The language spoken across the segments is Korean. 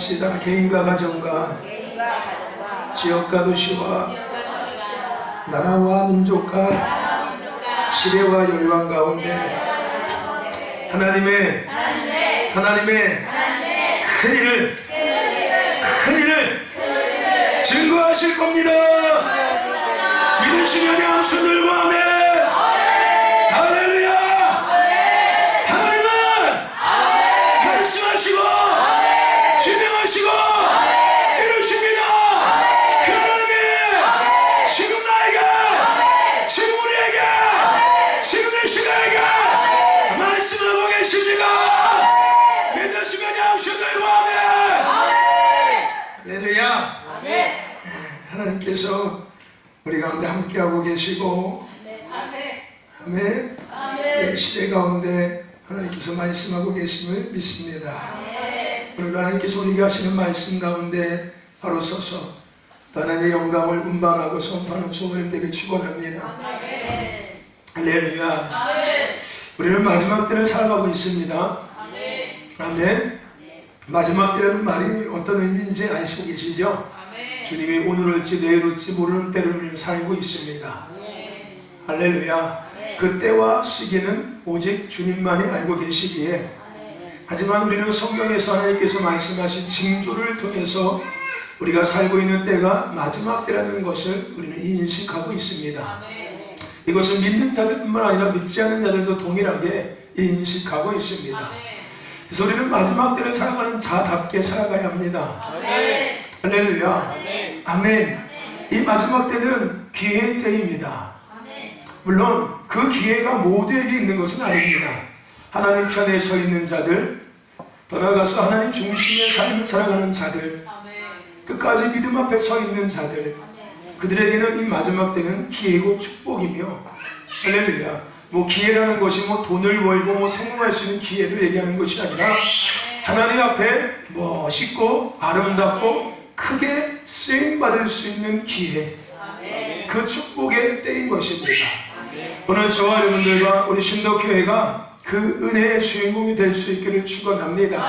합시다. 개인과 가정과 지역과 도시와 나라와 민족과 시대와 열방 가운데 하나님의 큰 일을 증거하실 겁니다. 믿으시면 양손 들고 아멘. 할렐루야. 하나님은 말씀하시고 진행하시고 이루십니다. 그 하나님이 지금 나에게, 지금 우리에게, 지금 이 시간에게 말씀하고 계십니다. 믿으시면 양손 들고 아멘. 할렐루야. 하나님께서 우리 가운데 함께하고 계시고 아멘. 이 시대 가운데 하나님께서 말씀하고 계심을 믿습니다. 오늘 하나님께서 우리에게 하시는 말씀 가운데 바로 서서 하나님의 영광을 운반하고 선포하는 소원님 되길 축원합니다. 할렐루야. 우리는 마지막 때를 살아가고 있습니다. 아멘. 마지막 때라는 말이 어떤 의미인지 아시고 계시죠? 주님이 오늘 올지 내일 올지 모르는 때를 우리는 살고 있습니다. 할렐루야. 그 때와 시기는 오직 주님만이 알고 계시기에, 하지만 우리는 성경에서 하나님께서 말씀하신 징조를 통해서 우리가 살고 있는 때가 마지막 때라는 것을 우리는 인식하고 있습니다. 이것은 믿는 자들뿐만 아니라 믿지 않는 자들도 동일하게 인식하고 있습니다. 그래서 우리는 마지막 때를 살아가는 자답게 살아가야 합니다. 할렐루야. 아멘. 이 마지막 때는 기회의 때입니다. 물론 그 기회가 모두에게 있는 것은 아닙니다. 하나님 편에 서 있는 자들, 더 나아가서 하나님 중심의 삶을 살아가는 자들, 끝까지 믿음 앞에 서 있는 자들, 그들에게는 이 마지막 때는 기회고 축복이며, 할렐루야. 뭐 기회라는 것이 뭐 돈을 벌고 뭐 성공할 수 있는 기회를 얘기하는 것이 아니라 하나님 앞에 멋있고 아름답고 크게 쓰임받을 수 있는 기회, 그 축복의 때인 것입니다. 오늘 저와 여러분들과 우리 신도교회가 그 은혜의 주인공이 될 수 있기를 축원합니다.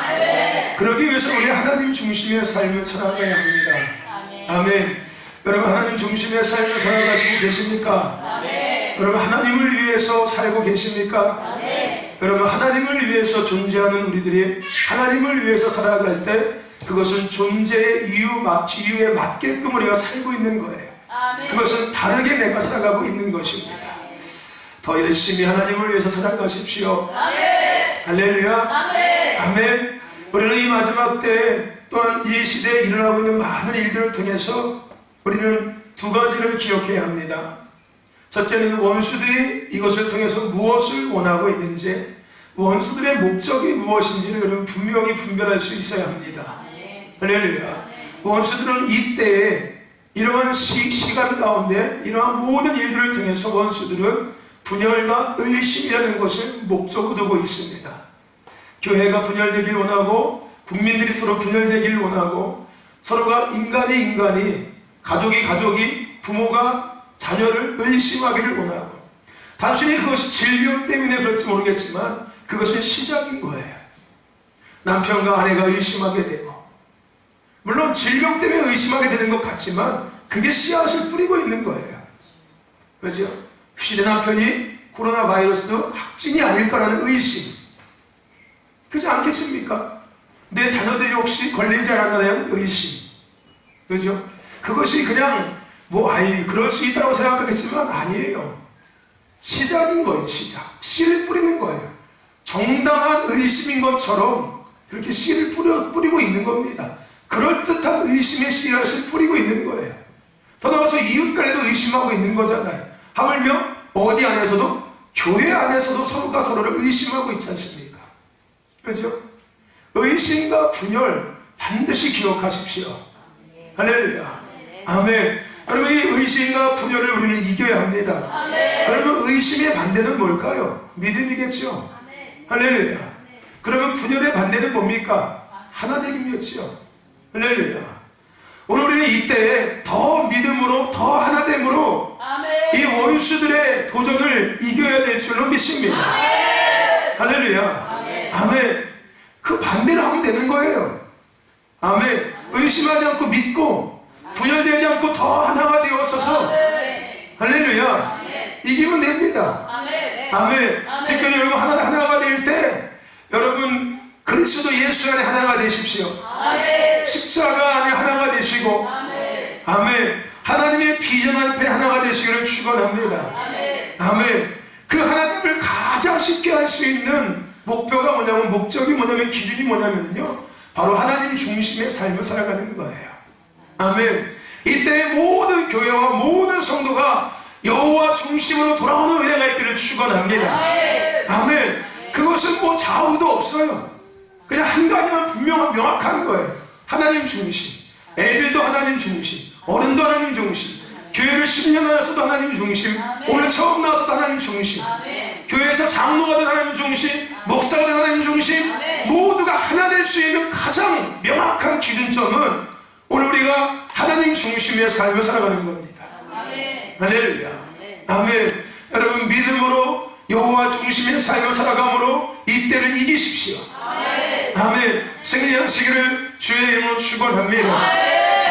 그러기 위해서 우리 하나님 중심의 삶을 살아가야 합니다. 아멘. 여러분 하나님 중심의 삶을 살아가시고 계십니까? 여러분 하나님을 위해서 살고 계십니까? 여러분 하나님을 위해서 존재하는 우리들이 하나님을 위해서 살아갈 때 그것은 존재의 이유에 맞게끔 우리가 살고 있는 거예요. 그것은 다르게 내가 살아가고 있는 것입니다. 더 열심히 하나님을 위해서 살아가십시오. 할렐루야. 아멘. 우리는 이 마지막 때 또한 이 시대에 일어나고 있는 많은 일들을 통해서 우리는 두 가지를 기억해야 합니다. 첫째는 원수들이 이것을 통해서 무엇을 원하고 있는지, 원수들의 목적이 무엇인지를 우리는 분명히 분별할 수 있어야 합니다. 할렐루야. 원수들은 이때에 이러한 시간 가운데 이러한 모든 일들을 통해서 원수들은 분열과 의심이라는 것을 목적으로 두고 있습니다. 교회가 분열되길 원하고, 국민들이 서로 분열되길 원하고, 서로가 인간이 가족이 부모가 자녀를 의심하기를 원하고, 단순히 그것이 질병 때문에 그럴지 모르겠지만 그것은 시작인 거예요. 남편과 아내가 의심하게 되고, 물론 질병 때문에 의심하게 되는 것 같지만 그게 씨앗을 뿌리고 있는 거예요. 그렇죠? 혹시 내 남편이 코로나 바이러스 확진이 아닐까라는 의심, 그렇지 않겠습니까? 내 자녀들이 혹시 걸리지 않았나라는 의심, 그렇죠? 그것이 그냥 그럴 수 있다고 생각하겠지만 아니에요. 시작인 거예요. 시작. 씨를 뿌리는 거예요. 정당한 의심인 것처럼 그렇게 씨를 뿌리고 있는 겁니다. 그럴듯한 의심의 씨앗을 뿌리고 있는 거예요. 더 나아가서 이웃간에도 의심하고 있는 거잖아요. 하물며 어디 안에서도, 교회 안에서도 서로가 서로를 의심하고 있지 않습니까? 그렇죠? 의심과 분열 반드시 기억하십시오. 할렐루야. 아멘. 여러분 이 의심과 분열을 우리는 이겨야 합니다. 그러면 의심의 반대는 뭘까요? 믿음이겠죠. 할렐루야. 그러면 분열의 반대는 뭡니까? 하나됨이었죠. 할렐루야. 오늘 우리는 이때에 더 믿음으로, 더 하나됨으로 이 원수들의 도전을 이겨야 될 줄로 믿습니다. 할렐루야. 아멘. 그 반대를 하면 되는 거예요. 아멘. 의심하지 않고 믿고 분열되지 않고 더 하나가 되었어서 할렐루야. 이기면 됩니다. 아멘. 특별히 여러분 하나가 될 때 여러분 그리스도 예수 안에 하나가 되십시오. 십자가 안에 하나가 되시고 아멘. 하나님의 비전 앞에 하나가 되시기를 축원합니다. 아멘. 그 하나님을 가장 쉽게 할 수 있는 목표가 뭐냐면 목적이 뭐냐면 기준이 뭐냐면요 바로 하나님 중심의 삶을 살아가는 거예요. 아멘. 이때 모든 교회와 모든 성도가 여호와 중심으로 돌아오는 은혜가 있기를 축원합니다. 아멘. 그것은 뭐 좌우도 없어요. 그냥 한 가지만 명확한 거예요. 하나님 중심. 애들도 하나님 중심, 어른도 하나님 중심, 교회를 10년 나와서도 하나님 중심, 오늘 처음 나와서도 하나님 중심, 교회에서 장로가 된 하나님 중심, 목사가 된 하나님 중심, 모두가 하나 될 수 있는 가장 명확한 기준점은 오늘 우리가 하나님 중심의 삶을 살아가는 겁니다. 할렐루야. 아멘. 여러분 믿음으로 여호와 중심의 삶을 살아감으로 이 때를 이기십시오. 아멘. 승리하시기를 주의 이름으로 축원합니다.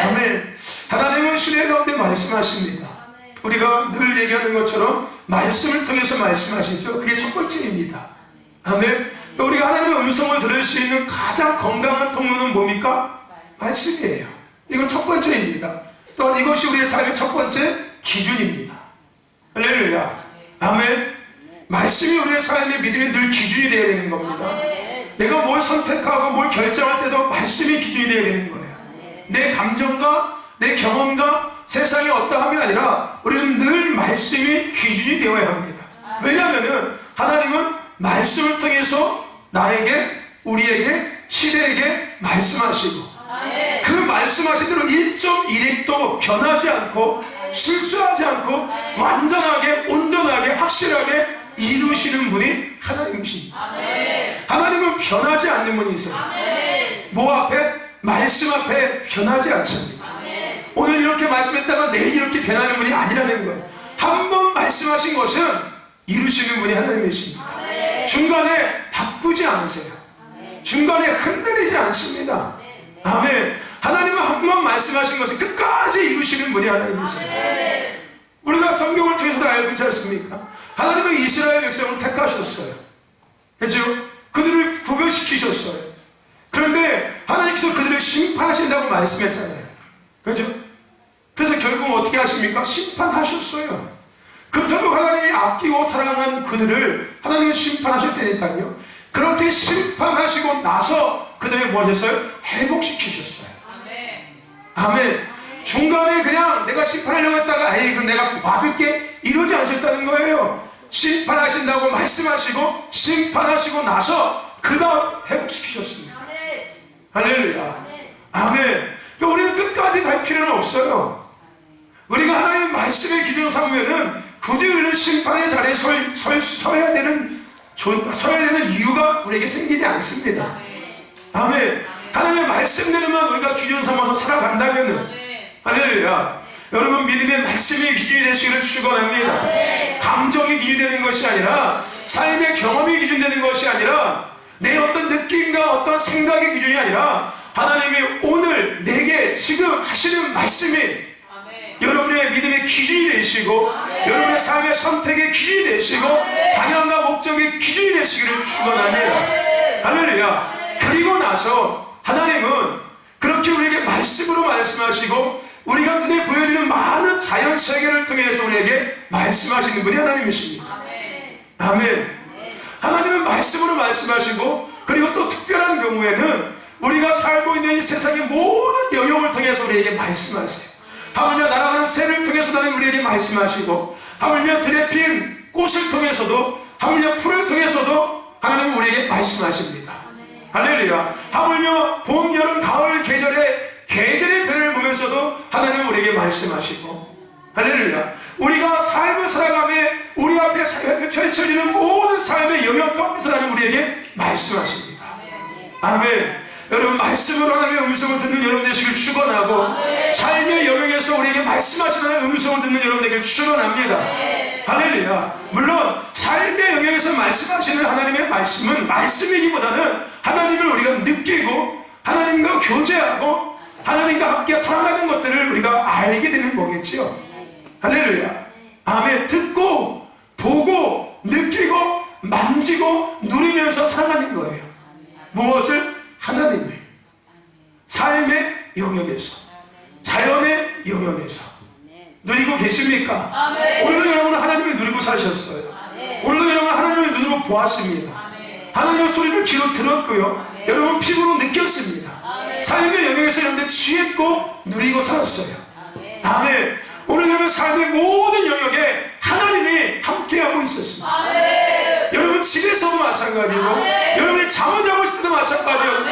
아멘. 하나님은 시대 가운데 말씀하십니다. 우리가 늘 얘기하는 것처럼 말씀을 통해서 말씀하시죠. 그게 첫 번째입니다. 아멘. 우리가 하나님의 음성을 들을 수 있는 가장 건강한 통로는 뭡니까? 말씀이에요. 이건 첫 번째입니다. 또한 이것이 우리의 삶의 첫 번째 기준입니다. 할렐루야. 아멘. 말씀이 우리의 삶의 믿음의 늘 기준이 되어야 되는 겁니다. 내가 뭘 선택하고 뭘 결정할 때도 말씀이 기준이 되어야 되는 거예요. 내 감정과 내 경험과 세상이 어떠함이 아니라 우리는 늘 말씀이 기준이 되어야 합니다. 왜냐하면 하나님은 말씀을 통해서 나에게, 우리에게, 시대에게 말씀하시고 그 말씀하신 대로 1.1핵도 변하지 않고 실수하지 않고 완전하게, 온전하게, 확실하게 이루시는 분이 하나님이십니다. 하나님은 변하지 않는 분이세요. 뭐 앞에? 말씀 앞에 변하지 않습니다. 오늘 이렇게 말씀했다가 내일 이렇게 변하는 분이 아니라는 거예요. 한 번 말씀하신 것은 이루시는 분이 하나님이십니다. 중간에 바꾸지 않으세요. 중간에 흔들리지 않습니다. 아멘. 하나님은 한 번 말씀하신 것을 끝까지 이루시는 분이 하나님이세요. 우리가 성경을 통해서도 알고 있지 않습니까? 하나님은 이스라엘 백성을 택하셨어요. 그렇죠? 그들을 구별시키셨어요. 그런데 하나님께서 그들을 심판하신다고 말씀했잖아요. 그렇죠? 그래서 결국 어떻게 하십니까? 심판하셨어요. 그토록 하나님이 아끼고 사랑한 그들을 하나님은 심판하셨다니까요. 그렇게 심판하시고 나서 그들을 뭐 하셨어요? 회복시키셨어요. 아멘. 중간에 그냥 내가 심판하려고 했다가 에이 그럼 내가 받을게 이러지 않으셨다는 거예요. 심판하신다고 말씀하시고 심판하시고 나서 그 다음 회복시키셨습니다. 할렐루야. 아멘. 그러니까 우리는 끝까지 갈 필요는 없어요. 우리가 하나님의 말씀의 기준을 삼으면은 굳이 우리는 심판의 자리에 서야 되는 이유가 우리에게 생기지 않습니다. 아멘. 하나님의 말씀대로만 우리가 기준 삼아서 살아간다면은 할렐루야. 여러분 믿음의 말씀이 기준이 되시기를 축원합니다. 감정이 기준이 되는 것이 아니라 삶의 경험이 기준되는 것이 아니라 내 어떤 느낌과 어떤 생각의 기준이 아니라 하나님이 오늘 내게 지금 하시는 말씀이 여러분의 믿음의 기준이 되시고 여러분의 삶의 선택의 기준이 되시고 방향과 목적의 기준이 되시기를 축원합니다. 할렐루야. 그리고 나서 하나님은 그렇게 우리에게 말씀으로 말씀하시고 우리가 눈에 보여지는 많은 자연 세계를 통해서 우리에게 말씀하시는 분이 하나님이십니다. 아멘. 하나님은 말씀으로 말씀하시고 그리고 또 특별한 경우에는 우리가 살고 있는 이 세상의 모든 영역을 통해서 우리에게 말씀하세요. 하물며 날아가는 새를 통해서도 우리에게 말씀하시고 하물며 들에 핀 꽃을 통해서도 하물며 풀을 통해서도 하나님은 우리에게 말씀하십니다. 할렐루야. 하물며 봄, 여름, 가을 계절의 변화를 보면서도 하나님은 우리에게 말씀하시고 할렐루야. 우리가 삶을 살아가며 우리 앞에 펼쳐지는 모든 삶의 영역 가운데서 하나님 우리에게 말씀하십니다. 아멘. 여러분 말씀으로 하나님의 음성을 듣는 여러분 되시길 축원하고 삶의 영역에서 우리에게 말씀하시는 음성을 듣는 여러분 되기를 축원합니다. 할렐루야. 물론 삶의 영역에서 말씀하시는 하나님의 말씀은 말씀이기보다는 하나님을 우리가 느끼고 하나님과 교제하고 하나님과 함께 살아가는 것들을 우리가 알게 되는 거겠지요. 할렐루야. 아멘. 듣고 보고 느끼고 만지고 누리면서 살아가는 거예요. 무엇을? 하나님을. 삶의 영역에서, 자연의 영역에서 누리고 계십니까? 오늘도 여러분은 하나님을 누리고 사셨어요. 오늘도 여러분은 하나님을 눈으로 보았습니다. 하나님의 소리를 귀로 들었고요. 여러분 피부로 느꼈습니다. 삶의 영역에서 여러분들 취했고 누리고 살았어요. 아멘. 오늘 여러분 삶의 모든 영역에 하나님이 함께하고 있었습니다. 여러분 집에서도 마찬가지고 여러분이 잠을 자고 있을 때도 마찬가지였고.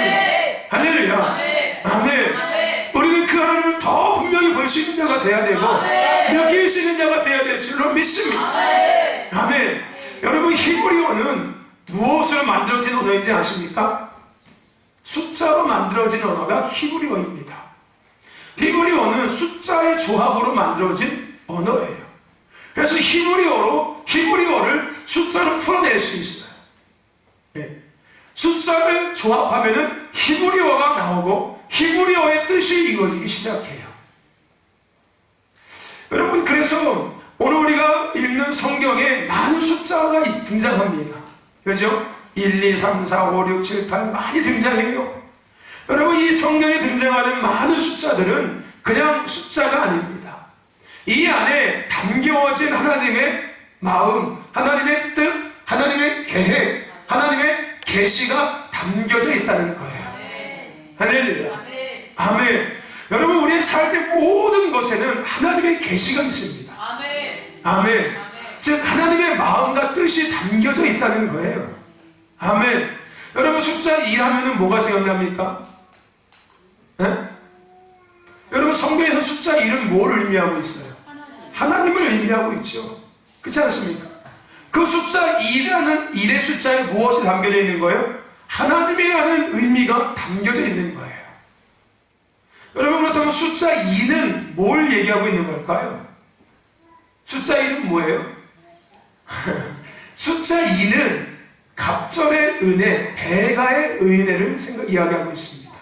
할렐루야. 아멘. 우리는 그 하나님을 더 분명히 볼 수 있는 자가 돼야 되고 느낄 수 있는 자가 돼야 될 줄로 믿습니다. 아멘. 여러분 히브리어는 무엇으로 만들어진 언어인지 아십니까? 숫자로 만들어진 언어가 히브리어입니다. 히브리어는 숫자의 조합으로 만들어진 언어예요. 그래서 히브리어를 숫자로 풀어낼 수 있어요. 네. 숫자를 조합하면은 히브리어가 나오고 히브리어의 뜻이 이루어지기 시작해요. 여러분 그래서 오늘 우리가 읽는 성경에 많은 숫자가 등장합니다. 그죠? 1, 2, 3, 4, 5, 6, 7, 8 많이 등장해요. 여러분 이 성경에 등장하는 많은 숫자들은 그냥 숫자가 아닙니다. 이 안에 담겨진 하나님의 마음, 하나님의 뜻, 하나님의 계획, 하나님의 계시가 담겨져 있다는 거예요. 할렐루야. 아멘. 여러분 우리의 삶의 모든 것에는 하나님의 계시가 있습니다. 아멘. 즉 하나님의 마음과 뜻이 담겨져 있다는 거예요. 아멘. 여러분 숫자 2 하면은 뭐가 생각납니까? 네? 여러분 성경에서 숫자 1은 뭘 의미하고 있어요? 하나님을 의미하고 있죠. 그렇지 않습니까? 그 숫자 2라는 1의 숫자에 무엇이 담겨져 있는 거예요? 하나님이라는 의미가 담겨져 있는 거예요. 여러분 그렇다면 숫자 2는 뭘 얘기하고 있는 걸까요? 숫자 2는 뭐예요? 숫자 2는 갑절의 은혜, 배가의 은혜를 이야기하고 있습니다.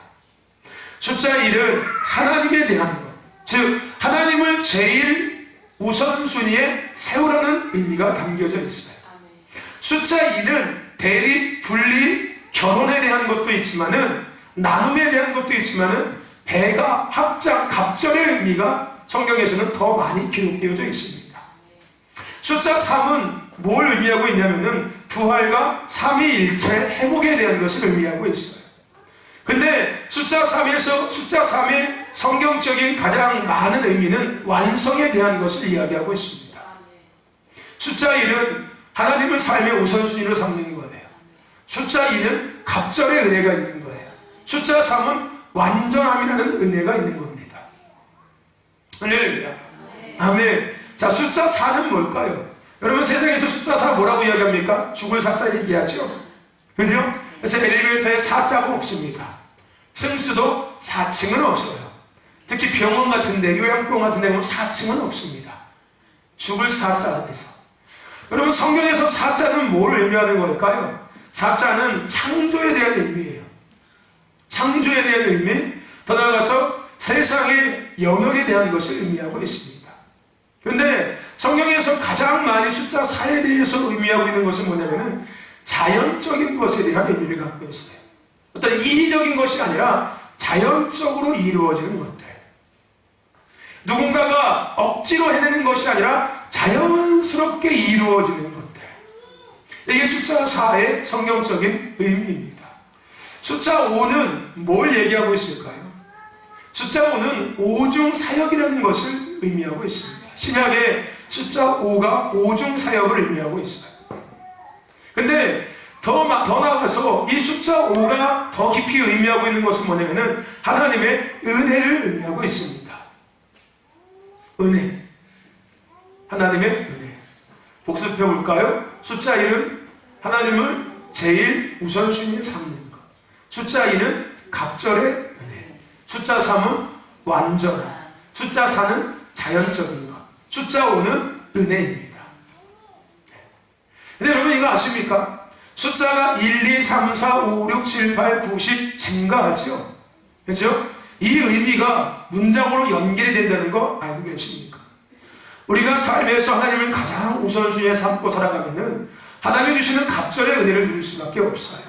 숫자 1은 하나님에 대한 것, 즉 하나님을 제일 우선순위에 세우라는 의미가 담겨져 있어요. 숫자 2는 대립, 분리, 결혼에 대한 것도 있지만은 나눔에 대한 것도 있지만은 배가, 합작, 갑절의 의미가 성경에서는 더 많이 기록되어져 있습니다. 숫자 3은 뭘 의미하고 있냐면은 부활과 삼위일체 회복에 대한 것을 의미하고 있어요. 근데 숫자 3에서 숫자 3의 성경적인 가장 많은 의미는 완성에 대한 것을 이야기하고 있습니다. 숫자 1은 하나님을 삶의 우선순위로 삼는 거예요. 숫자 2는 갑절의 은혜가 있는 거예요. 숫자 3은 완전함이라는 은혜가 있는 겁니다. 할렐루야. 아멘. 자, 숫자 4는 뭘까요? 여러분 세상에서 숫자 4 뭐라고 이야기합니까? 죽을 4자 얘기하죠. 그죠? 그래서 엘리베이터에 4자가 없습니다. 층수도 4층은 없어요. 특히 병원 같은데, 요양병원 같은데 보면 4층은 없습니다. 죽을 4자에서. 여러분 성경에서 4자는 뭘 의미하는 걸까요? 4자는 창조에 대한 의미예요. 창조에 대한 의미, 더 나아가서 세상의 영역에 대한 것을 의미하고 있습니다. 그런데 성경에서 가장 많이 숫자 4에 대해서 의미하고 있는 것은 뭐냐면은 자연적인 것에 대한 의미를 갖고 있어요. 어떤 인위적인 것이 아니라 자연적으로 이루어지는 것들. 누군가가 억지로 해내는 것이 아니라 자연스럽게 이루어지는 것들. 이게 숫자 4의 성경적인 의미입니다. 숫자 5는 뭘 얘기하고 있을까요? 숫자 5는 오중사역이라는 것을 의미하고 있습니다. 신약에 숫자 5가 오중사역을 의미하고 있어요. 근데 더 나아가서 이 숫자 5가 더 깊이 의미하고 있는 것은 뭐냐면은 하나님의 은혜를 의미하고 있습니다. 은혜. 하나님의 은혜. 복습해 볼까요? 숫자 1은 하나님을 제일 우선순위에 삼는 것. 숫자 2는 갑절의 은혜. 숫자 3은 완전함. 숫자 4는 자연적인 것. 숫자 5는 은혜입니다. 근데 여러분 이거 아십니까? 숫자가 1, 2, 3, 4, 5, 6, 7, 8, 9, 10 증가하죠. 그렇죠? 이 의미가 문장으로 연결이 된다는 거 알고 계십니까? 우리가 삶에서 하나님을 가장 우선순위에 삼고 살아가면은 하나님이 주시는 갑절의 은혜를 누릴 수밖에 없어요.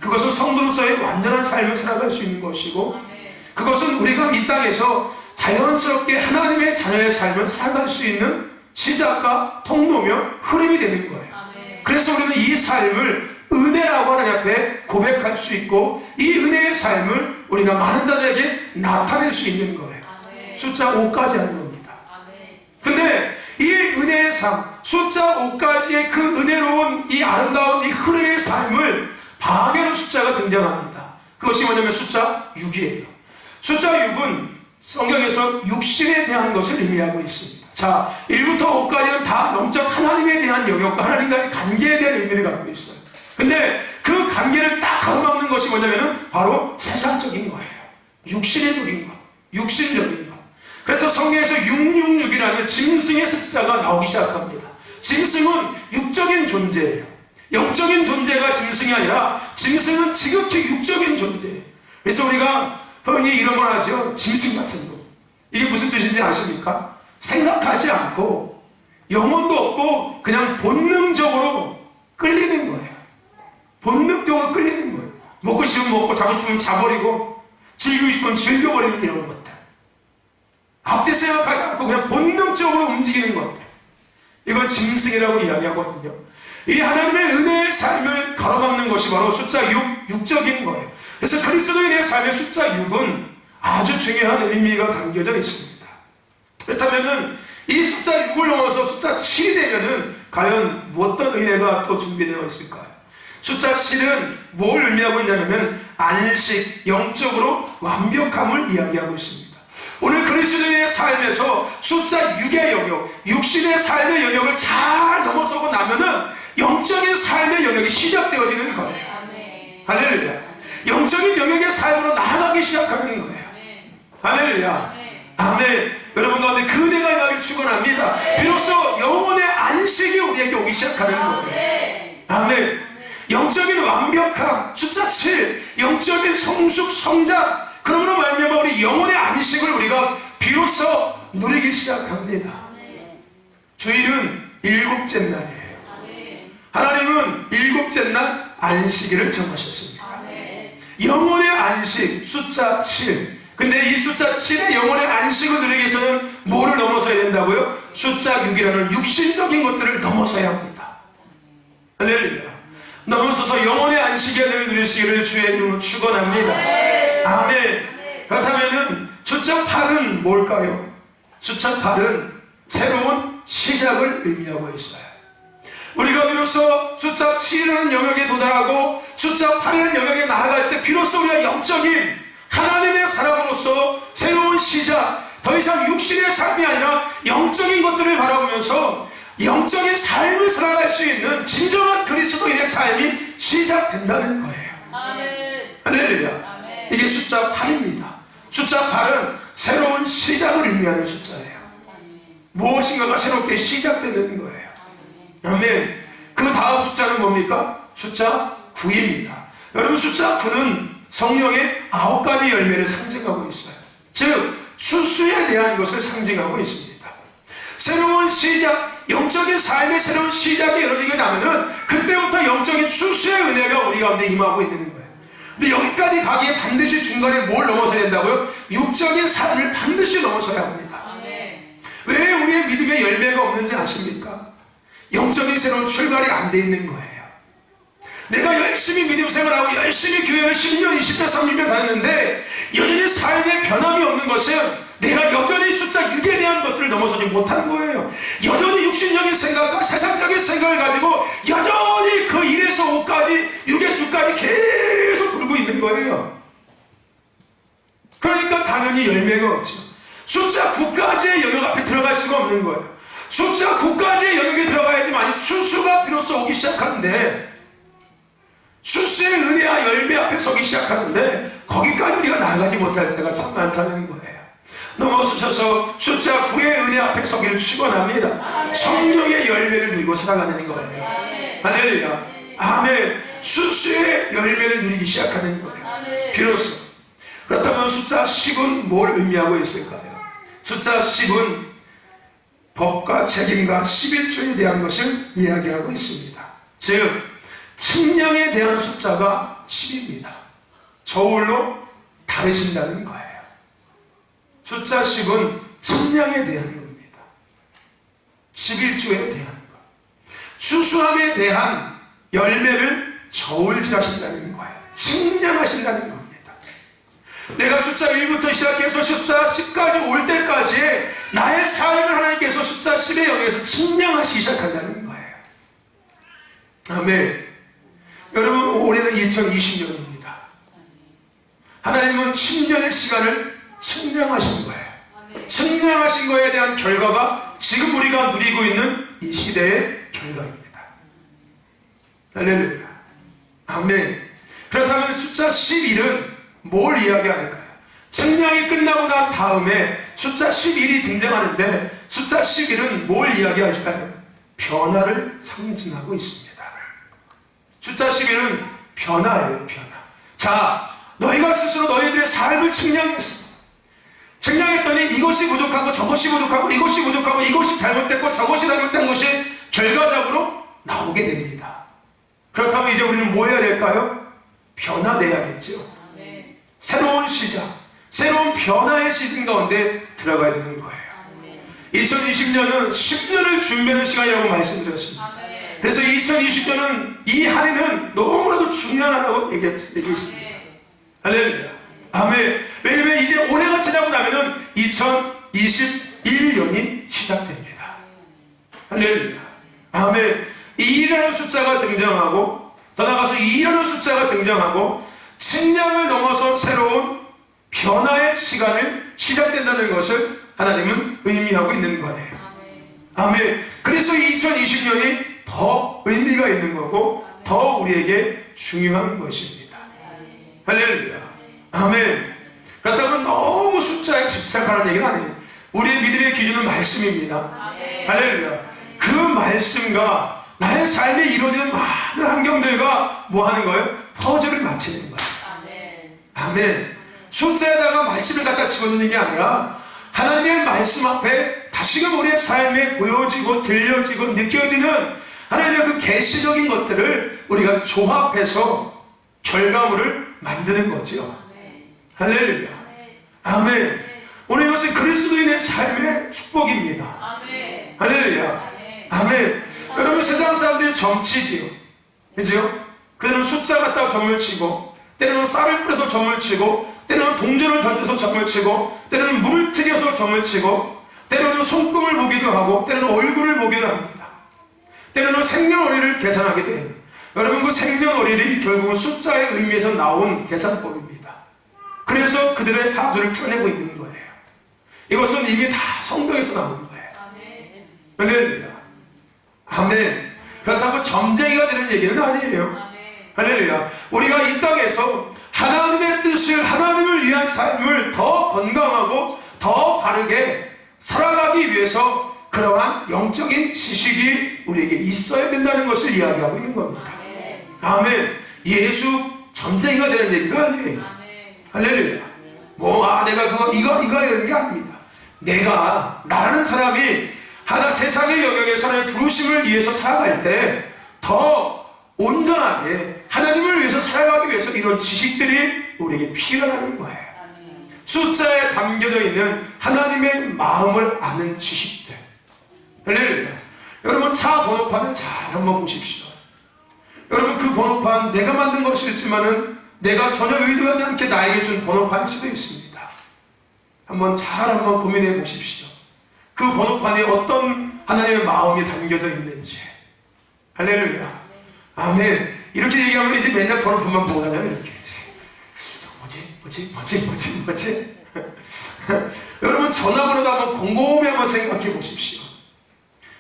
그것은 성도로서의 완전한 삶을 살아갈 수 있는 것이고, 그것은 우리가 이 땅에서 자연스럽게 하나님의 자녀의 삶을 살아갈 수 있는 시작과 통로며 흐름이 되는 거예요. 그래서 우리는 이 삶을 은혜라고 하나님 앞에 고백할 수 있고, 이 은혜의 삶을 우리가 많은 자들에게 나타낼 수 있는 거예요. 숫자 5까지 하는 겁니다. 근데 이 은혜의 삶, 숫자 5까지의 그 은혜로운 이 아름다운 이 흐름의 삶을 방해로 숫자가 등장합니다. 그것이 뭐냐면 숫자 6이에요. 숫자 6은 성경에서 육신에 대한 것을 의미하고 있습니다. 자, 1부터 5까지는 다 영적 하나님에 대한 영역과 하나님과의 관계에 대한 의미를 갖고 있어요. 근데 그 관계를 딱 가로막는 것이 뭐냐면은 바로 세상적인 거예요. 육신적인 것, 육신적인 것. 그래서 성경에서 666이라는 짐승의 숫자가 나오기 시작합니다. 짐승은 육적인 존재예요. 영적인 존재가 짐승이 아니라 짐승은 지극히 육적인 존재예요. 그래서 우리가 흔히 이런 걸 하죠. 짐승 같은 거. 이게 무슨 뜻인지 아십니까? 생각하지 않고 영혼도 없고 그냥 본능적으로 끌리는 거예요. 본능적으로 끌리는 거예요. 먹고 싶으면 먹고 자고 싶으면 자버리고 즐기고 싶으면 즐겨버리는 이런 것들. 앞뒤 생각하지 않고 그냥 본능적으로 움직이는 것들. 이걸 짐승이라고 이야기하거든요. 이 하나님의 은혜의 삶을 가로막는 것이 바로 숫자 6, 육적인 거예요. 그래서 그리스도인의 삶의 숫자 6은 아주 중요한 의미가 담겨져 있습니다. 그렇다면 이 숫자 6을 넘어서 숫자 7이 되면은 과연 어떤 은혜가 또 준비되어 있을까요? 숫자 7은 뭘 의미하고 있냐면 안식, 영적으로 완벽함을 이야기하고 있습니다. 오늘 그리스도인의 삶에서 숫자 6의 영역, 육신의 삶의 영역을 잘 넘어서고 나면은 영적인 삶의 영역이 시작되어지는 거예요. 할렐루야. 영적인 영역의 삶으로 나아가기 시작하는 거예요. 할렐루야. 아멘. 여러분 가운데 그 은혜가 임하길 축원합니다. 비로소 영혼의 안식이 우리에게 오기 시작하는 거예요. 아멘. 영적인 완벽함, 숫자 7, 영적인 성숙, 성장, 그러므로 말미암아 우리 영혼의 안식을 우리가 비로소 누리기 시작합니다. 주일은 7째 날이에요. 하나님은 7째 날 안식일을 정하셨습니다. 영혼의 안식, 숫자 7. 근데 이 숫자 7의 영혼의 안식을 누리기 위해서는 뭐를 넘어서야 된다고요? 숫자 6이라는 육신적인 것들을 넘어서야 합니다. 할렐루야. 넘어서서 영혼의 안식의 은혜를 누릴 수 있기를 주의 이름으로 축원합니다. 아멘. 그렇다면은 숫자 8은 뭘까요? 숫자 8은 새로운 시작을 의미하고 있어요. 우리가 비로소 숫자 7이라는 영역에 도달하고 숫자 8이라는 영역에 나아갈 때 비로소 우리가 영적인 하나님의 사람으로서 새로운 시작, 더 이상 육신의 삶이 아니라 영적인 것들을 바라보면서 영적인 삶을 살아갈 수 있는 진정한 그리스도인의 삶이 시작된다는 거예요. 할렐루야. 이게 숫자 8입니다. 숫자 8은 새로운 시작을 의미하는 숫자예요. 무엇인가가 새롭게 시작되는 거예요. 아멘. 그 다음 숫자는 뭡니까? 숫자 9입니다. 여러분, 숫자 9는 성령의 9가지 열매를 상징하고 있어요. 즉 수수에 대한 것을 상징하고 있습니다. 새로운 시작, 영적인 삶의 새로운 시작이 이루어지게 되면은 그때부터 영적인 수수의 은혜가 우리 가운데 임하고 있는 거예요. 근데 여기까지 가기에 반드시 중간에 뭘 넘어서야 된다고요? 육적인 삶을 반드시 넘어서야 합니다. 왜 우리의 믿음의 열매가 없는지 아십니까? 영적인 새로운 출발이 안 돼 있는 거예요. 내가 열심히 믿음 생활하고 열심히 교회를 10년, 20년, 30년 다녔는데 여전히 삶에 변함이 없는 것은 내가 여전히 숫자 6에 대한 것들을 넘어서지 못하는 거예요. 여전히 육신적인 생각과 세상적인 생각을 가지고 여전히 그 1에서 5까지, 6에서 6까지 계속 돌고 있는 거예요. 그러니까 당연히 열매가 없죠. 숫자 9까지의 영역 앞에 들어갈 수가 없는 거예요. 숫자 9까지의 영역에 들어가야지만 수수가 비로소 오기 시작하는데, 수수의 은혜와 열매 앞에 서기 시작하는데 거기까지 우리가 나아가지 못할 때가 참 많다는 거예요. 넘어서셔서 숫자 9의 은혜 앞에 서기를 축원합니다. 성령의 열매를 누리고 살아가는 거예요. 할렐루야. 아멘. 수수의 열매를 누리기 시작하는 거예요. 비로소 그렇다면 숫자 10은 뭘 의미하고 있을까요? 숫자 10은 법과 책임과 11조에 대한 것을 이야기하고 있습니다. 즉 측량에 대한 숫자가 10입니다. 저울로 다르신다는 거예요. 숫자 10은 측량에 대한 겁니다. 11조에 대한 것. 수수함에 대한 열매를 저울질하신다는 거예요. 측량하신다는 겁니다. 내가 숫자 1부터 시작해서 숫자 10까지 올 때까지 나의 삶을 하나님께서 숫자 10에 영해서 측량하시기 시작한다는 거예요. 아멘. 여러분, 올해는 2020년입니다. 하나님은 10년의 시간을 측량하신 거예요. 측량하신 거에 대한 결과가 지금 우리가 누리고 있는 이 시대의 결과입니다. 할렐루야. 아멘. 그렇다면 숫자 11은 뭘 이야기할까요? 측량이 끝나고 난 다음에 숫자 11이 등장하는데 숫자 11은 뭘 이야기할까요? 변화를 상징하고 있습니다. 숫자 11은 변화예요. 변화. 자, 너희가 스스로 너희들의 삶을 측량했어. 측량했더니 이것이 부족하고 저것이 부족하고 이것이 부족하고 이것이 잘못됐고 저것이 잘못된 것이 결과적으로 나오게 됩니다. 그렇다면 이제 우리는 뭐 해야 될까요? 변화돼야겠죠. 새로운 시작, 새로운 변화의 시즌 가운데 들어가야 되는 거예요. 2020년은 10년을 준비하는 시간이라고 말씀드렸습니다. 그래서 2020년은 이 한 해는 너무나도 중요하다고 얘기했습니다. 할렐루야. 아멘. 왜냐면 이제 올해가 지나고 나면은 2021년이 시작됩니다. 할렐루야. 아멘. 2라는 숫자가 등장하고 더 나아가서 2라는 숫자가 등장하고 측량을 넘어서 새로운 변화의 시간을 시작된다는 것을 하나님은 의미하고 있는 거예요. 아멘. 그래서 2020년이 더 의미가 있는 거고 더 우리에게 중요한 것입니다. 할렐루야. 아멘. 그렇다면 너무 숫자에 집착하는 얘기는 아니에요. 우리의 믿음의 기준은 말씀입니다. 할렐루야. 그 말씀과 나의 삶에 이루어지는 많은 환경들과 뭐 하는 거예요? 퍼즐을 맞추는 거예요. 아멘. 숫자에다가 말씀을 갖다 집어넣는 게 아니라 하나님의 말씀 앞에 다시금 우리의 삶에 보여지고 들려지고 느껴지는 하나님의 그 계시적인 것들을 우리가 조합해서 결과물을 만드는 거죠. 할렐루야. 아멘. 오늘 이것은 그리스도인의 삶의 축복입니다. 할렐루야. 아멘. 여러분, 세상 사람들이 점치지요. 그죠? 그들은 숫자 갖다가 점을 치고 때로는 쌀을 뿌려서 점을 치고 때로는 동전을 던져서 점을 치고 때로는 물을 튀겨서 점을 치고 때로는 손금을 보기도 하고 때로는 얼굴을 보기도 합니다. 때로는 생년월일을 계산하게 돼요. 여러분, 그 생년월일이 결국은 숫자의 의미에서 나온 계산법입니다. 그래서 그들의 사주를 펴내고 있는 거예요. 이것은 이미 다 성경에서 나온 거예요. 할렐루야. 아멘. 그렇다고 점쟁이가 되는 얘기는 아니에요. 할렐루야. 우리가 이 땅에서 하나님의 뜻을, 하나님을 위한 삶을 더 건강하고 더 바르게 살아가기 위해서 그러한 영적인 지식이 우리에게 있어야 된다는 것을 이야기하고 있는 겁니다. 아멘. 예수 점쟁이가 되는 얘기가 아니에요. 할렐루야. 내가 이거 이런 게 아닙니다. 내가, 나라는 사람이 세상의 영역에서 하나님의 부르심을 위해서 살아갈 때 더 온전하게 하나님을 위해서 살아가기 위해서 이런 지식들이 우리에게 필요하다는 거예요. 숫자에 담겨져 있는 하나님의 마음을 아는 지식들. 할렐루야. 여러분, 차 번호판을 잘 한번 보십시오. 여러분, 그 번호판 내가 만든 것이지만은 내가 전혀 의도하지 않게 나에게 준 번호판일 수도 있습니다. 한번 고민해 보십시오. 그 번호판에 어떤 하나님의 마음이 담겨져 있는지. 할렐루야. 아멘. 이렇게 얘기하면 이제 맨날 번호판만 보고 다녀요. 이렇게. 뭐지? 여러분, 전화번호도 한번 곰곰이 한번 생각해 보십시오.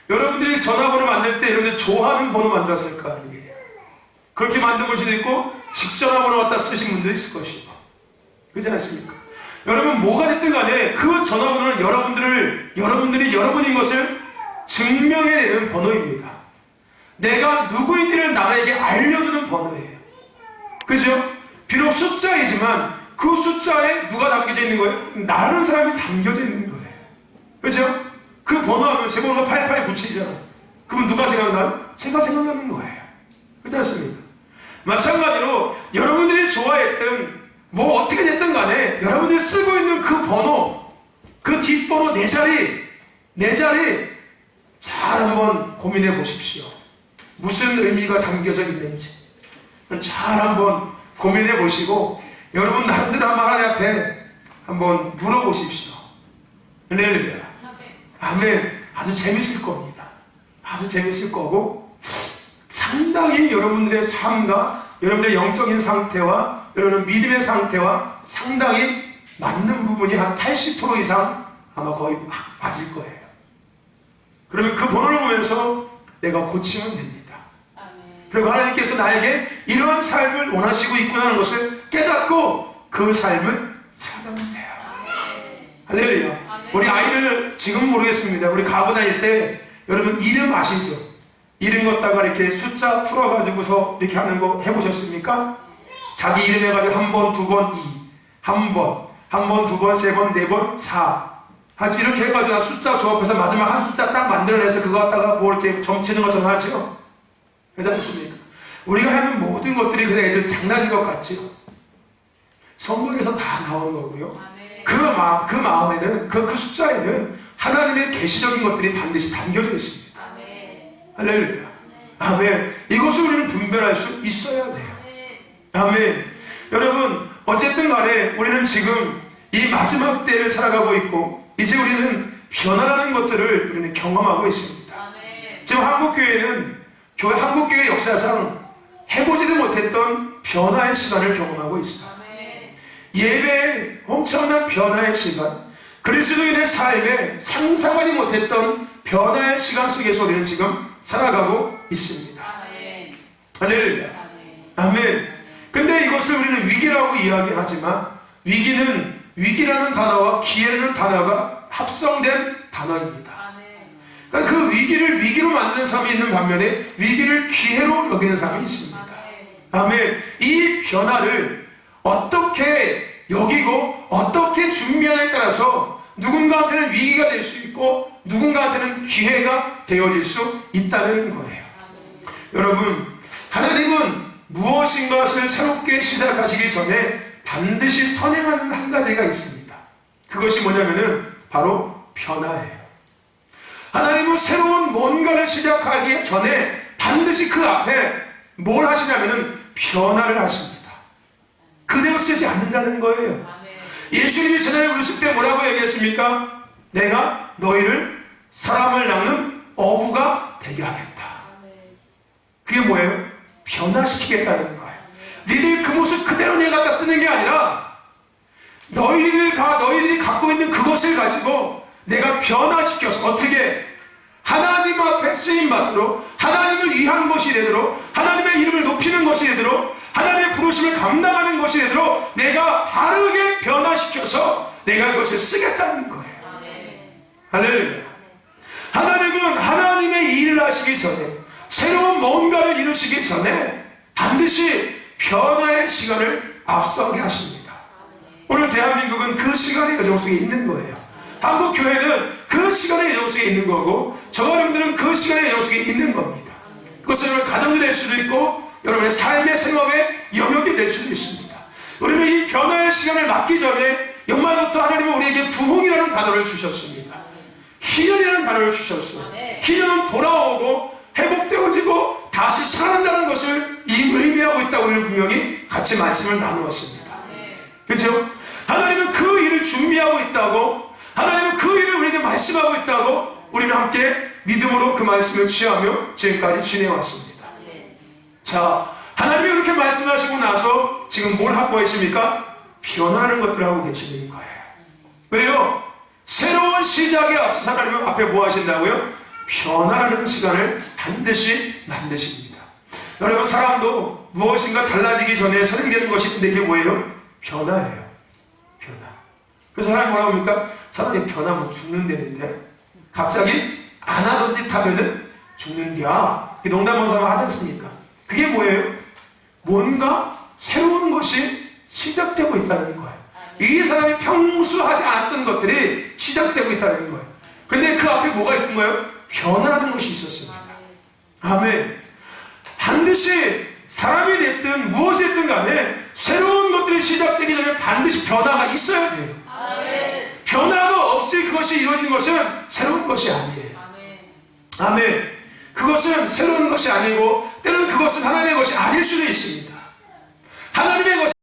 여러분들이 전화번호 만들 때 여러분들 좋아하는 번호 만들었을 거 아니에요. 그렇게 만든 것이 있고 집 전화번호 갖다 쓰신 분도 있을 것이고. 그렇지 않습니까? 여러분, 뭐가 됐든 간에 그 전화번호는 여러분들이 여러분인 것을 증명해내는 번호입니다. 내가 누구인지를 남에게 알려주는 번호예요. 그죠? 비록 숫자이지만 그 그 숫자에 누가 담겨져 있는 거예요? 나라는 사람이 담겨져 있는 거예요. 그렇죠? 그 번호하면 제 번호가 8897이잖아요. 그러면 누가 생각나요? 제가 생각나는 거예요. 그렇지 않습니까? 마찬가지로 여러분들이 좋아했던 뭐 어떻게 됐든 간에 여러분들이 쓰고 있는 그 번호, 그 뒷번호 네 자리 잘 한번 고민해 보십시오. 무슨 의미가 담겨져 있는지 잘 한번 고민해 보시고 여러분 나름대로 한번 하나님 앞에 한번 물어보십시오. 할렐루야. 아멘. 아주 재밌을 겁니다. 아주 재밌을 거고 상당히 여러분들의 삶과 여러분들의 영적인 상태와 여러분의 믿음의 상태와 상당히 맞는 부분이 한 80% 이상 아마 거의 맞을 거예요. 그러면 그 번호를 보면서 내가 고치면 됩니다. 그리고 하나님께서 나에게 이러한 삶을 원하시고 있구나 하는 것을 깨닫고 그 삶을 살아가면 돼요. 할렐루야. 우리 아이들 지금 모르겠습니다. 우리 가고 다닐 때 여러분 이름 아시죠? 이름 걷다가 이렇게 숫자 풀어가지고서 이렇게 하는 거 해보셨습니까? 자기 이름 해가지고 한 번, 두 번, 2, 한 번, 두 번, 세 번, 네 번, 4. 아주 이렇게 해가지고 숫자 조합해서 마지막 한 숫자 딱 만들어내서 그거 갖다가 뭐 이렇게 점치는 것처럼 하죠? 그렇지 않습니까? 우리가 하는 모든 것들이 그냥 애들 장난인 것 같죠? 성경에서 다 나온 거고요. 그 마음에는, 그 숫자에는 하나님의 계시적인 것들이 반드시 담겨져 있습니다. 할렐루야. 아멘. 이것을 우리는 분별할 수 있어야 돼요. 아멘. 여러분, 어쨌든 간에 우리는 지금 이 마지막 때를 살아가고 있고, 이제 우리는 변화라는 것들을 우리는 경험하고 있습니다. 지금 한국교회는 한국교회 역사상 해보지도 못했던 변화의 시간을 경험하고 있습니다. 예배의 엄청난 변화의 시간, 그리스도인의 삶에 상상하지 못했던 변화의 시간 속에서 우리는 지금 살아가고 있습니다. 할렐루야. 아멘. 근데 이것을 우리는 위기라고 이야기하지만 위기라는 단어와 기회라는 단어가 합성된 단어입니다. 그러니까 그 위기를 위기로 만드는 사람이 있는 반면에 위기를 기회로 여기는 사람이 있습니다. 아멘. 이 변화를 어떻게 여기고 어떻게 준비하냐에 따라서 누군가한테는 위기가 될 수 있고 누군가한테는 기회가 되어질 수 있다는 거예요. 여러분, 하나님은 무엇인가를 새롭게 시작하시기 전에 반드시 선행하는 한 가지가 있습니다. 그것이 뭐냐면은 바로 변화예요. 하나님은 새로운 뭔가를 시작하기 전에 반드시 그 앞에 뭘 하시냐면은 변화를 하십니다. 그대로 쓰지 않는다는 거예요. 예수님이 제자를 부르실 때 뭐라고 얘기했습니까? 내가 너희를 사람을 낚는 어부가 되게 하겠다. 그게 뭐예요? 변화시키겠다는 거예요. 니들 그 모습 그대로 내가 갖다 쓰는 게 아니라 너희들이 갖고 있는 그것을 가지고 내가 변화시켜서 어떻게 하나님 앞에 쓰임받도록 하나님을 위한 것이 되도록 하나님의 이름을 높이는 것이 되도록 하나님의 부르심을 감당하는 것이 되도록 내가 바르게 변화시켜서 내가 그것을 쓰겠다는 거예요. 할렐루야. 하나님은 하나님의 일을 하시기 전에 새로운 뭔가를 이루시기 전에 반드시 변화의 시간을 앞서게 하십니다. 오늘 대한민국은 그 시간의 여정 속에 있는 거예요. 한국교회는 그 시간의 여정 속에 있는 거고 저와 여러분들은 그 시간의 여정 속에 있는 겁니다. 그것은 여러분 가정이 될 수도 있고 여러분의 삶의 생업의 영역이 될 수도 있습니다. 우리는 이 변화의 시간을 맞기 전에 연말부터 하나님은 우리에게 부흥이라는 단어를 주셨습니다. 희년이라는 단어를 주셨어요. 희년은 돌아오고 회복되어지고 다시 살아난다는 것을 의미하고 있다고 우리는 분명히 같이 말씀을 나누었습니다. 그렇죠? 하나님은 그 일을 준비하고 있다고 하나님은 그 일을 우리에게 말씀하고 있다고 우리는 함께 믿음으로 그 말씀을 취하며 지금까지 지내왔습니다. 자, 하나님이 그렇게 말씀하시고 나서 지금 뭘 하고 계십니까? 변화하는 것들을 하고 계시는 거예요. 왜요? 새로운 시작에 앞서서 하나님은 앞에 뭐 하신다고요? 변화하는 시간을 반드시 만드십니다. 여러분, 사람도 무엇인가 달라지기 전에 선행되는 것이 있는데 이게 뭐예요? 변화예요. 변화. 그래서 사람이 뭐라고 합니까? 사람이 변하면 죽는다는데 갑자기 안 하던 짓 하면은 죽는겨. 농담한 사람 하지 않습니까? 그게 뭐예요? 뭔가 새로운 것이 시작되고 있다는 거예요. 이 사람이 평소 하지 않았던 것들이 시작되고 있다는 거예요. 근데 그 앞에 뭐가 있는 거예요? 변화라는 것이 있었습니다. 아멘. 반드시 사람이 됐든 무엇이 됐든 간에 새로운 것들이 시작되기 전에 반드시 변화가 있어야 돼요. 변화가 없이 그것이 이루어진 것은 새로운 것이 아니에요. 아멘. 그것은 새로운 것이 아니고 때로는 그것은 하나님의 것이 아닐 수도 있습니다. 하나님의 것은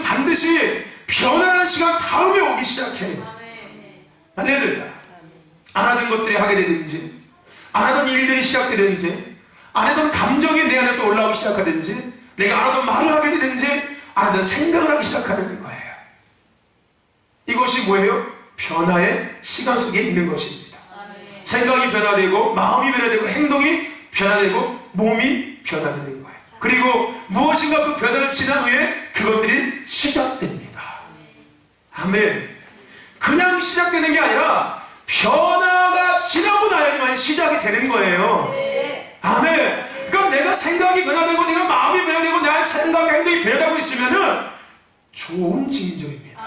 반드시 변화하는 시간 다음에 오기 시작해요. 할렐루야. 안 하던 것들이 하게 되든지, 안 하던 일들이 시작되든지, 안 하던 감정이 내 안에서 올라오기 시작하든지, 내가 안 하던 말을 하게 되든지, 안 하던 생각을 하기 시작하는 거예요. 이것이 뭐예요? 변화의 시간 속에 있는 것입니다. 생각이 변화되고, 마음이 변화되고, 행동이 변화되고, 몸이 변화되는 거예요. 그리고 무엇인가 그 변화를 지난 후에 그것들이 시작됩니다. 아멘. 그냥 시작되는 게 아니라 변화가 지나고 나야지만 시작이 되는 거예요. 아멘. 그럼 내가 생각이 변화되고 내가 마음이 변화되고 나의 생각과 행동이 변화되고 있으면은 좋은 징조입니다.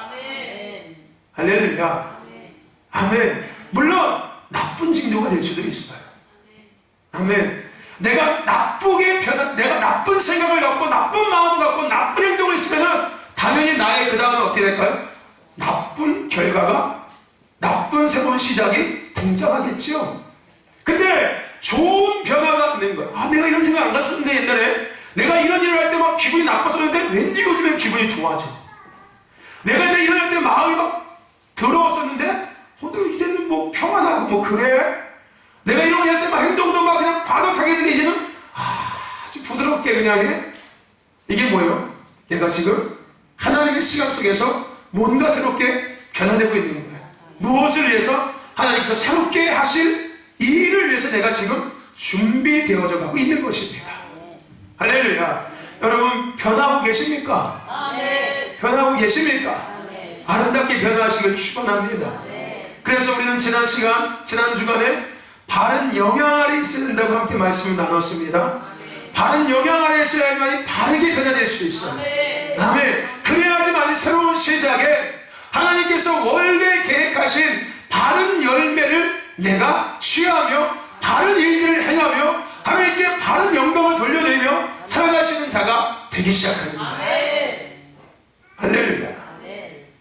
할렐루야. 아멘. 물론 나쁜 징조가 될 수도 있어요. 아멘. 내가 내가 나쁜 생각을 갖고 나쁜 마음을 갖고 나쁜 행동을 했으면은 당연히 나의 그 다음은 어떻게 될까요? 나쁜 결과가, 나쁜 새로운 시작이 등장하겠죠. 근데 좋은 변화가 있는 거예요. 아, 내가 이런 생각 안 갔었는데 옛날에 내가 이런 일을 할 때 막 기분이 나빴었는데 왠지 요즘엔 기분이 좋아져. 내가 옛날에 일을 할 때 마음이 막 더러웠었는데 오늘 이제는 뭐 평안하고 뭐 그래. 내가 이런 일 할 때 막 행동도 막 그냥 과격하게 했는데 이제는 아주 부드럽게 그냥 해. 이게 뭐예요? 내가 지금 하나님의 시간 속에서 뭔가 새롭게 변화되고 있는 거예요. 무엇을 위해서? 하나님께서 새롭게 하실 이 일을 위해서 내가 지금 준비되어져 가고 있는 것입니다. 할렐루야. 여러분 변하고 계십니까? 변하고 계십니까? 아름답게 변화하시길 축원합니다. 그래서 우리는 지난 주간에 바른 영향 아래 있어야 된다고 함께 말씀을 나눴습니다. 바른 영향 아래 있어야만 바르게 변화될 수 있어요. 아멘. 그래야지만 새로운 시작에 하나님께서 원래 계획하신 바른 열매를 내가 취하며 바른 일들을 행하며 하나님께 바른 영광을 돌려드리며 살아가시는 자가 되기 시작하는 거예요. 할렐루야.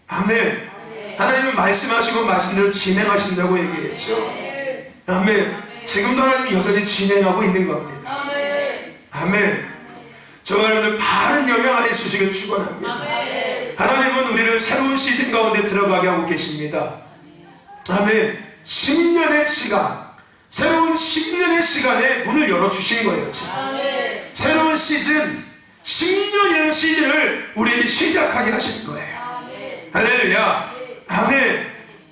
아멘. 하나님은 말씀하시고 말씀대로 진행하신다고 얘기했죠. 아멘. 지금도 하나님은 여전히 진행하고 있는 겁니다. 아멘. 저와 여러분들 바른 영향 안에 있으시길 축원합니다. 하나님은 우리를 새로운 시즌 가운데 들어가게 하고 계십니다. 아멘. 10년의 시간, 새로운 10년의 시간에 문을 열어주신 거예요. 새로운 시즌, 10년이라는 시즌을 우리에게 시작하게 하신 거예요. 할렐루야. 아멘.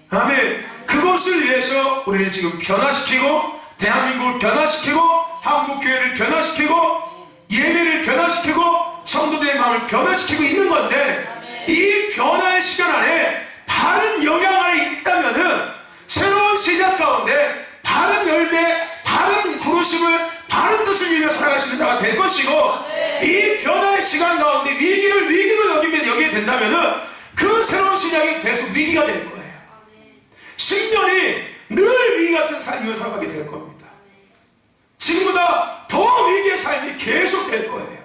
아멘. 그것을 위해서 우리를 지금 변화시키고 대한민국을 변화시키고 한국교회를 변화시키고 예배를 변화시키고 성도들의 마음을 변화시키고 있는 건데 이 변화의 시간 안에 바른 영향 안에 있다면은 새로운 시작 가운데 바른 열매, 바른 부르심을, 바른 뜻을 위해 살아가시는 자가 될 것이고 이 변화의 시간 가운데 위기로 여기게 된다면은 그 새로운 시작이 계속 위기가 될 거예요. 10년이 늘 위기 같은 삶을 살아가게 될 겁니다. 지금보다 더 위기의 삶이 계속 될 거예요.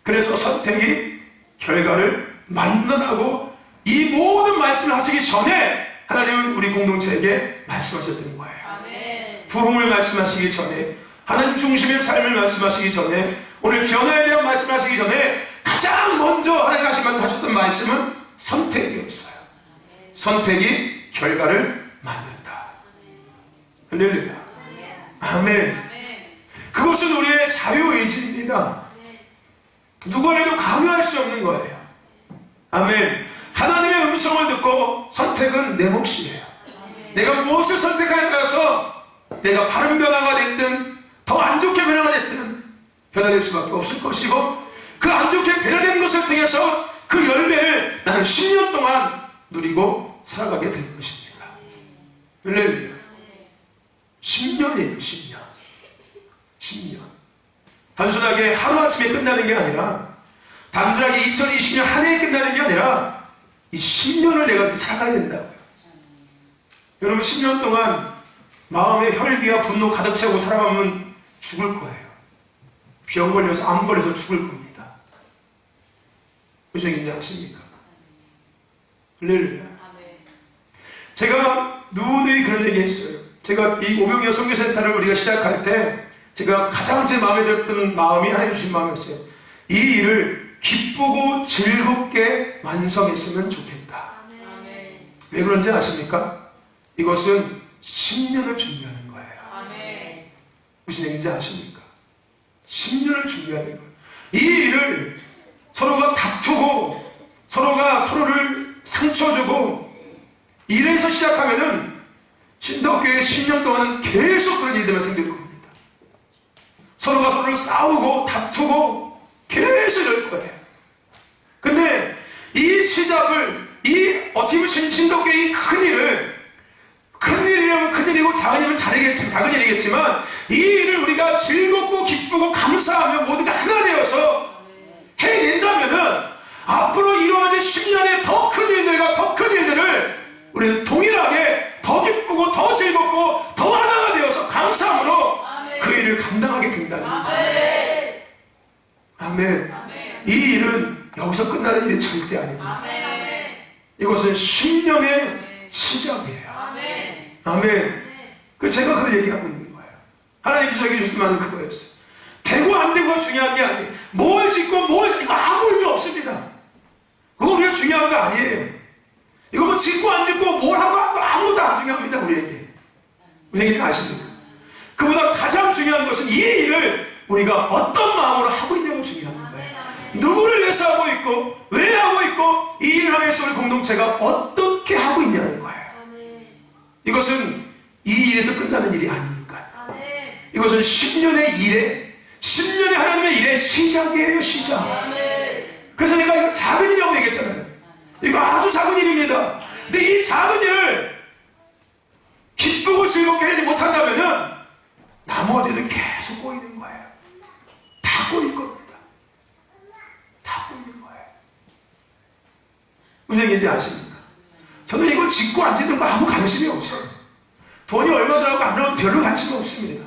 그래서 선택이 결과를 만들어나고 이 모든 말씀을 하시기 전에 하나님은 우리 공동체에게 말씀하셨던 거예요. 부흥을 말씀하시기 전에 하나님 중심의 삶을 말씀하시기 전에 오늘 변화에 대한 말씀하시기 전에 가장 먼저 하나님 하셨던 말씀은 선택이었어요. 선택이 결과를 만든다. 할렐루야. 아멘. 그것은 우리의 자유의지입니다. 누구에게도 강요할 수 없는 거예요. 아멘. 하나님의 음성을 듣고 선택은 내 몫이에요. 내가 무엇을 선택하냐에 따라서 내가 바른 변화가 됐든 더 안 좋게 변화가 됐든 변화될 수밖에 없을 것이고 그 안 좋게 변화된 것을 통해서 그 열매를 나는 10년 동안 누리고 살아가게 될 것입니다. 할렐루야. 10년이에요. 10년. 단순하게 하루아침에 끝나는 게 아니라 단순하게 2020년 한 해에 끝나는 게 아니라 이 10년을 내가 살아가야 된다고요. 여러분 10년 동안 마음에 혈기와 분노 가득 채우고 살아가면 죽을 거예요. 병 걸려서 암 걸려서 죽을 겁니다. 무슨 얘기인지 아십니까? 할렐루야. 제가 누누이 그런 얘기 했어요. 제가 이 오병이어 선교센터를 우리가 시작할 때 제가 가장 제 마음에 들었던 마음이 하나님 주신 마음이었어요. 이 일을 기쁘고 즐겁게 완성했으면 좋겠다. 왜 그런지 아십니까? 이것은 10년을 준비하는 거예요. 무슨 얘기인지 아십니까? 10년을 준비하는 거예요. 이 일을 서로가 다투고 서로가 서로를 상처 주고 이래서 시작하면은 신덕교회 10년 동안은 계속 그런 일들만 생길 겁니다. 서로가 서로를 싸우고 다투고 계속 이럴 거예요. 근데 이 시작을 어떻게 보면 신덕교회 이 큰일이라면 큰일이고 작은 일이겠지만 이 일을 우리가 즐겁고 기쁘고 감사하며 모두가 하나 되어서 해낸다면은 앞으로 이루어질 10년의 더 큰 일들과 더 큰 일들을 우리는 동일하게 더 기쁘고 더 즐겁고 더 하나가 되어서 감사함으로 그 일을 감당하게 된다는 거예요. 아멘. 이 일은 여기서 끝나는 일이 절대 아닙니다. 이것은 10년의 시작이에요. 아멘. 제가 그걸 얘기하고 있는 거예요. 하나님께서 얘기해 주신 말은 그거였어요. 되고 안 되고가 중요한 게 아니에요. 뭘 짓고 이거 아무 의미 없습니다. 그거 우리가 중요한 거 아니에요. 이거 뭐 짓고 안 짓고 뭘 하고 아무것도 안 중요합니다. 우리에게. 우리에게 아십니까? 그보다 가장 중요한 것은 이 일을 우리가 어떤 마음으로 하고 있냐가 중요한 거예요. 누구를 위해서 하고 있고 왜 하고 있고 이 일을 하면서 우리 공동체가 어떻게 하고 있냐는 거예요. 이것은 이 일에서 끝나는 일이 아니니까요. 이것은 10년의 일에 10년의 하나님의 일의 시작이에요. 시작. 그래서 내가 이거 작은 일이라고 얘기했잖아요. 이거 아주 작은 일입니다. 근데 이 작은 일을 기쁘고 즐겁게 하지 못한다면은 나머지는 계속 꼬이는 거예요. 다 꼬일 겁니다. 다 꼬이는 거예요. 무슨 얘기인지 아십니까? 저는 이걸 짓고 안 짓는 거 아무 관심이 없어요. 돈이 얼마 들어가고 안 들어가도 별로 관심이 없습니다.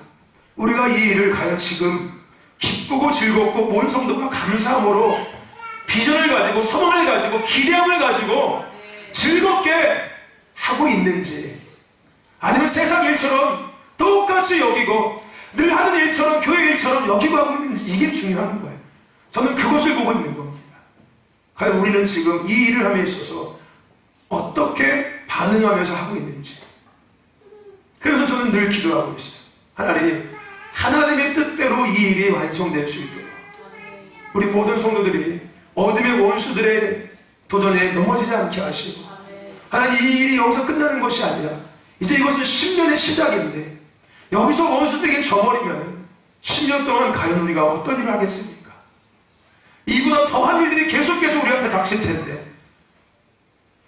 우리가 이 일을 과연 지금 기쁘고 즐겁고 온 성도가 감사함으로 비전을 가지고 소망을 가지고 기대함을 가지고 즐겁게 하고 있는지, 아니면 세상 일처럼 똑같이 여기고 늘 하는 일처럼 교회 일처럼 여기고 하고 있는지, 이게 중요한 거예요. 저는 그것을 보고 있는 겁니다. 과연 우리는 지금 이 일을 함에 있어서 어떻게 반응하면서 하고 있는지. 그래서 저는 늘 기도하고 있어요. 하나님의 뜻대로 이 일이 완성될 수 있도록 우리 모든 성도들이 어둠의 원수들의 도전에 넘어지지 않게 하시고, 하나님 이 일이 여기서 끝나는 것이 아니라 이제 이것은 10년의 시작인데 여기서 원수들에게 져버리면 10년 동안 과연 우리가 어떤 일을 하겠습니까? 이보다 더한 일들이 계속해서 우리 앞에 닥칠 텐데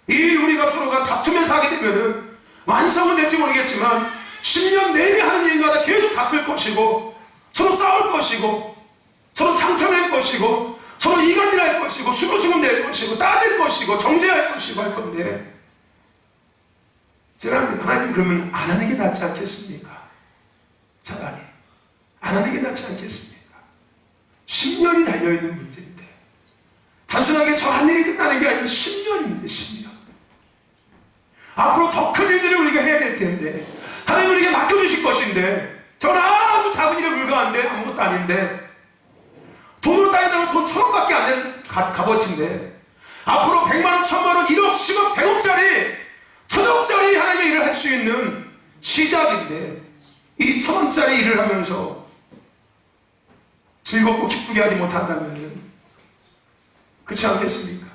이 일 우리가 서로가 다투면서 하게 되면은 완성은 될지 모르겠지만 10년 내내 하는 일마다 계속 다툴 것이고 서로 싸울 것이고 서로 상처낼 것이고 서로 이간질할 것이고 수구수금 낼 것이고 따질 것이고 정죄할 것이고 할 건데, 제가 하나님 그러면 안 하는 게 낫지 않겠습니까? 차라리 안 하는 게 낫지 않겠습니까? 10년이 달려있는 문제인데 단순하게 저 한 일이 끝나는 게 아니라 10년인데 10년 앞으로 더 큰 일들을 우리가 해야 될 텐데 하나님 우리에게 맡겨주실 것인데 저는 아주 작은 일에 불과한데 아무것도 아닌데 돈으로 따지면 돈 1,000원밖에 안 되는 값어치인데 앞으로 100만원, 1,000만원, 1억, 10억, 100억짜리 1,000억짜리 하나님의 일을 할 수 있는 시작인데 이 1,000원짜리 일을 하면서 즐겁고 기쁘게 하지 못한다면 그렇지 않겠습니까?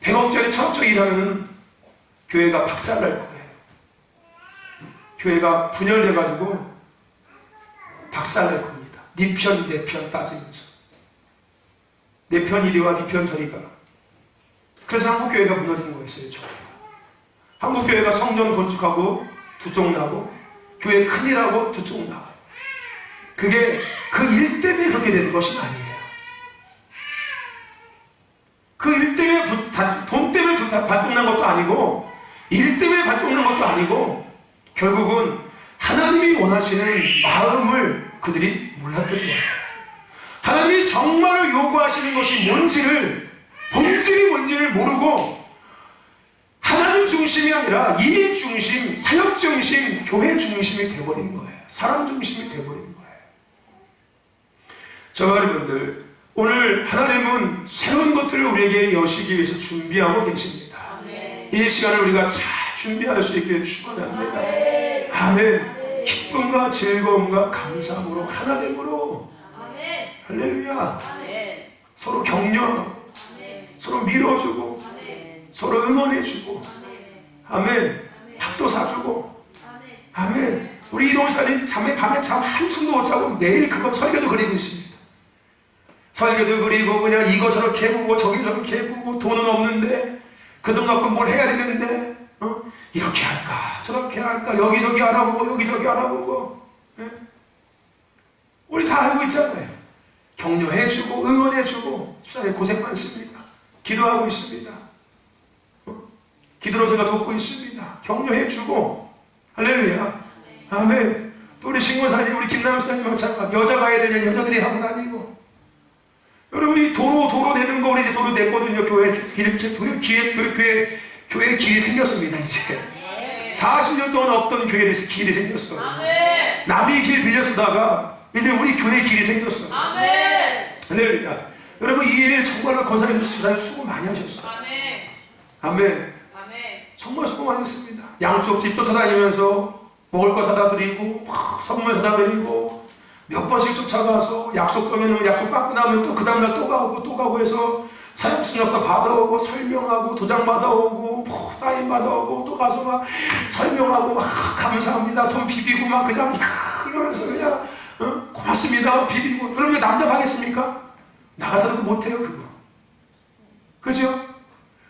100억짜리 1,000억짜리 일하면 교회가 박살날 거예요. 교회가 분열돼가지고 박살날 겁니다. 네 편, 내 편 따지면서 내 편 이리와 네 편 저리가. 그래서 한국교회가 무너진 거였어요. 한국교회가 성전 건축하고 두 쪽 나고 교회 큰일하고 두 쪽 나고, 그게 그 일 때문에 그렇게 되는 것이 아니에요. 그 일 때문에 돈 때문에 반쪽난 것도 아니고 일 때문에 반쪽난 것도 아니고 결국은 하나님이 원하시는 마음을 그들이 몰랐던 거예요. 하나님이 정말로 요구하시는 것이 뭔지를, 본질이 뭔지를 모르고 하나님 중심이 아니라 일 중심, 사역 중심, 교회 중심이 되어버린 거예요. 사람 중심이 되어버린 거예요. 저와 여러분들, 오늘 하나님은 새로운 것들을 우리에게 여시기 위해서 준비하고 계십니다. 아멘. 이 시간을 우리가 잘 준비할 수 있게 축원합니다. 아멘. 아멘. 기쁨과 즐거움과 감사함으로 하나님으로. 아멘. 할렐루야. 아멘. 서로 격려, 아멘. 서로 밀어주고, 아멘. 서로 응원해주고, 아멘. 아멘. 밥도 사주고, 아멘. 아멘. 우리 이동사님 밤에 잠 한숨도 못 자고 매일 그거 설교도 그리고 있습니다. 설교도 그리고 그냥 이거 저렇게 해보고 저기 저렇게 해보고 돈은 없는데 그 돈 갖고 뭘 해야 되는데 이렇게 할까 저렇게 할까 여기저기 알아보고 여기저기 알아보고 우리 다 알고 있잖아요. 격려해주고 응원해주고 집사님 고생 많습니다. 기도하고 있습니다. 기도로 제가 돕고 있습니다. 격려해주고 할렐루야. 아멘. 또 우리 신고사님 우리 김남사님 마찬가지 여자가 해야 될 일 여자들이 하고 다니고 여러분 이 도로 내는 거 우리 이제 도로 냈거든요. 교회 길이 생겼습니다. 이제 40년 동안 없던 교회에 길이 생겼어요. 남이 길 빌려 쓰다가 이제 우리 교회 길이 생겼어요. 할렐루야. 여러분 이 일을 정말로 권사님 주사님 수고 많이 하셨어요. 아멘. 정말 수고 많이 했습니다. 양쪽 집 쫓아다니면서 먹을 거 사다 드리고 선물 사다 드리고 몇 번씩 쫓아가서 약속 정해놓으면 약속 받고 나면 또 그 다음날 또 가고 해서 사역승려서 받아오고 설명하고 도장 받아오고 사인 받아오고 또 가서 막 설명하고 막 감사합니다 손 비비고 막 그냥 이러면서 그냥 고맙습니다 비비고. 그럼 이거 남자 하겠습니까? 나 같아도 못해요 그거. 그죠?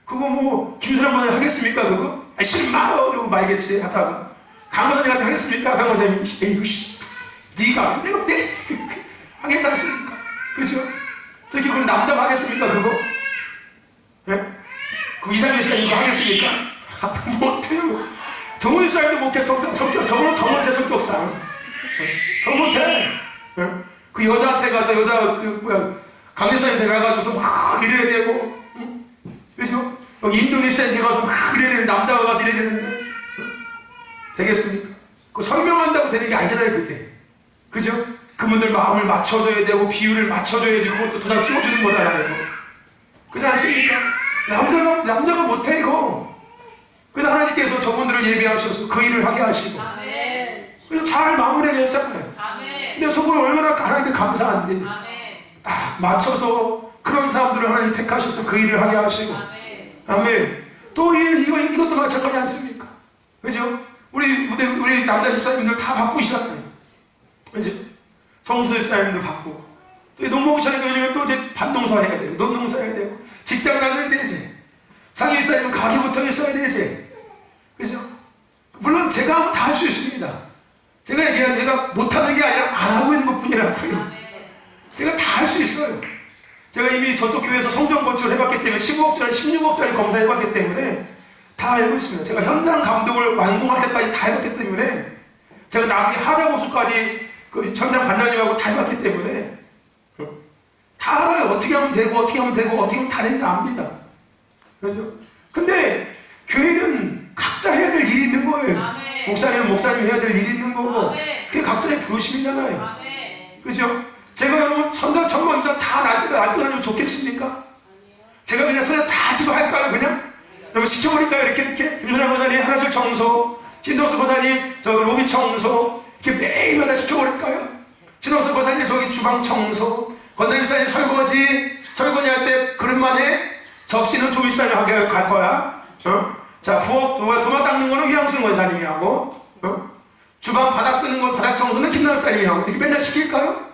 그거 뭐 김수남 권사님 하겠습니까 그거? 아 싫어 이러고 말겠지 하다가 강권사님한테 하겠습니까? 강권사님 에이구 씨 네가 내가 하겠지 않습니까? 그죠? 저기 그럼 남자 하겠습니까 그거? 네? 그 이상민 씨가 이거 하겠습니까? 못해요. 정훈이 사람도 못해 성격 저거는 더 못해 성격상 더 못해. 네? 그 여자한테 가서 강대사한테 가가지고서 막 이래야 되고 그죠? 여기 인도네시아한테 가서 막 이래야 되는 남자가 가서 이래야 되는데 되겠습니까? 그 설명한다고 되는 게 아니잖아요 그게. 그죠? 그분들 마음을 맞춰줘야 되고 비율을 맞춰줘야 되고 그것도 도장 찍어주는 거잖아요. 그렇지 않습니까? 남자가 못해 이거. 그래서 하나님께서 저분들을 예비하셔서 그 일을 하게 하시고 그래서 잘 마무리하셨잖아요. 근데 속으로 얼마나 하나님께 감사한지 딱 맞춰서 그런 사람들을 하나님 택하셔서 그 일을 하게 하시고 아멘. 또 이것도 마찬가지 않습니까? 그죠? 우리 남자 집사님들 다 바쁘시잖아요. 그죠? 성수 집사님들 바쁘고 또 농목사님도 요즘에 또 이제 반농사 해야 되고 논농사 해야 되고 직장 다녀야 되지. 상임 집사님은 가게부터 있어야 되지. 그죠? 물론 제가 다 할 수 있습니다. 제가 못하는 게 아니라 안 하고 있는 것 뿐이라고요. 제가 다 할 수 있어요. 제가 이미 저쪽 교회에서 성전 건축을 해봤기 때문에 15억짜리 16억짜리 검사 해봤기 때문에 다 알고 있습니다. 제가 현장 감독을 완공할 때까지 다 해봤기 때문에 제가 나중에 하자고수까지 그 현장 반장님하고 다 해봤기 때문에 다 알아요. 어떻게 하면 되고 어떻게 하면 다 되는지 압니다. 그렇죠? 근데 교회는 각자 해야 될 일이 있는 거예요. 목사님은 목사님이 해야 될 일이 있는 거고 그게 각자의 부르심이잖아요. 그죠? 제가 여러분 천만 이상 다 놔두면 좋겠습니까? 제가 그냥 손에 다 지고 할까요 그냥? 그러면 시켜버릴까요 이렇게? 김선영 권사님 화장실 청소, 신동수 권사님 저기 로비 청소 이렇게 매일마다 시켜버릴까요? 신동수 권사님 저기 주방 청소, 권사님 설거지할 때 그릇만 해? 접시는 조이사님 하게 갈 거야. 자 도마 닦는 거는 위양승 권사님이 하고 주방 바닥 쓰는 건 바닥 청소는 김남사님이 하고 이렇게 맨날 시킬까요?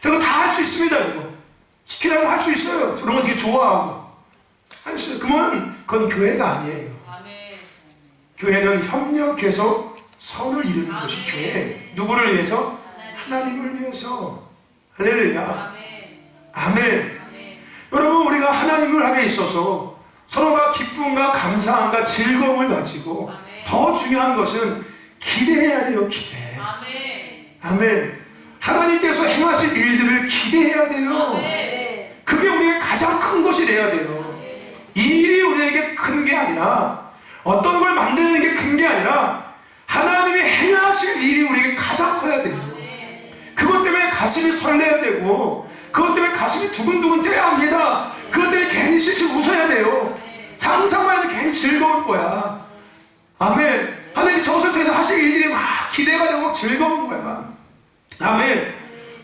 저거 다 할 수 있습니다. 이거 시키라고 할 수 있어요. 그런 거 되게 좋아하고 할 수 있어요. 그건 교회가 아니에요. 교회는 협력해서 선을 이루는 것이 교회. 누구를 위해서? 하나님을 위해서. 할렐루야. 아멘. 여러분, 우리가 하나님을 하게 있어서 서로가 기쁨과 감사함과 즐거움을 가지고 더 중요한 것은 기대해야 돼요. 기대. 아멘. 하나님께서 행하실 일들을 기대해야 돼요. 그게 우리의 가장 큰 것이 돼야 돼요. 이 일이 우리에게 큰 게 아니라, 어떤 걸 만드는 게 큰 게 아니라 하나님이 행하실 일이 우리에게 가장 커야 돼요. 그것 때문에 가슴이 설레야 되고, 그것 때문에 가슴이 두근두근 뛰어야 합니다. 그것 때문에 괜히 실실 웃어야 돼요. 상상만 해도 괜히 즐거울 거야. 아멘. 하나님이 저것을 통해서 하실 일들이 막 기대가 되고 막 즐거운 거야. 아멘.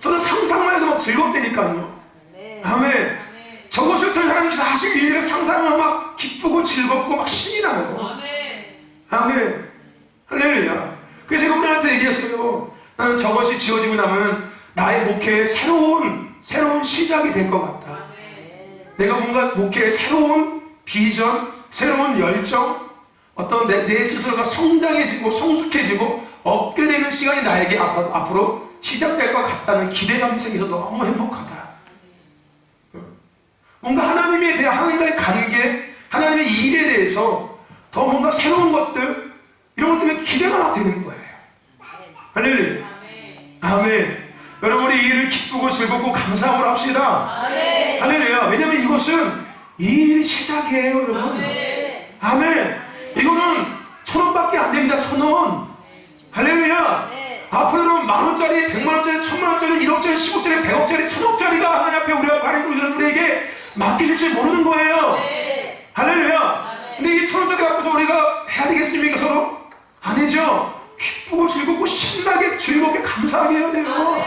저는 상상만 해도 막 즐겁다니까요. 아멘. 저것을 통해 하나님께서 하실 일들을 상상하면 막 기쁘고 즐겁고 막 신이 나요. 아멘. 할렐루야. 그래서 제가 우리한테 얘기했어요. 나는 저것이 지어지고 나면 나의 목회의 새로운 시작이 될 것 같다. 내가 뭔가 목회의 새로운 비전, 새로운 열정, 어떤 내 스스로가 성장해지고 성숙해지고 업그레이드되는 시간이 나에게 앞으로 시작될 것 같다는 기대감이 생겨서 너무 행복하다. 뭔가 하나님에 대한, 하나님과의 관계, 하나님의 일에 대해서 더 뭔가 새로운 것들, 이런 것 때문에 기대가 막 되는 거예요. 할렐루야. 아멘. 여러분, 우리 이 일을 기쁘고 즐겁고 감사함으로 합시다. 할렐루야. 왜냐면 이것은 이 일이 시작이에요, 여러분. 아멘. 이거는 1,000원밖에 안 됩니다. 1,000원. 할렐루야. 앞으로는 10,000원짜리, 100만원짜리, 1,000만원짜리, 1억짜리, 10억짜리, 100억짜리, 1,000억짜리가 하나님 앞에 우리에게 맡기실지 모르는 거예요. 할렐루야. 근데 이게 1,000원짜리 갖고서 우리가 해야 되겠습니까, 서로? 아니죠. 기쁘고 즐겁고 신나게 즐겁게 감사하게 해야 돼요.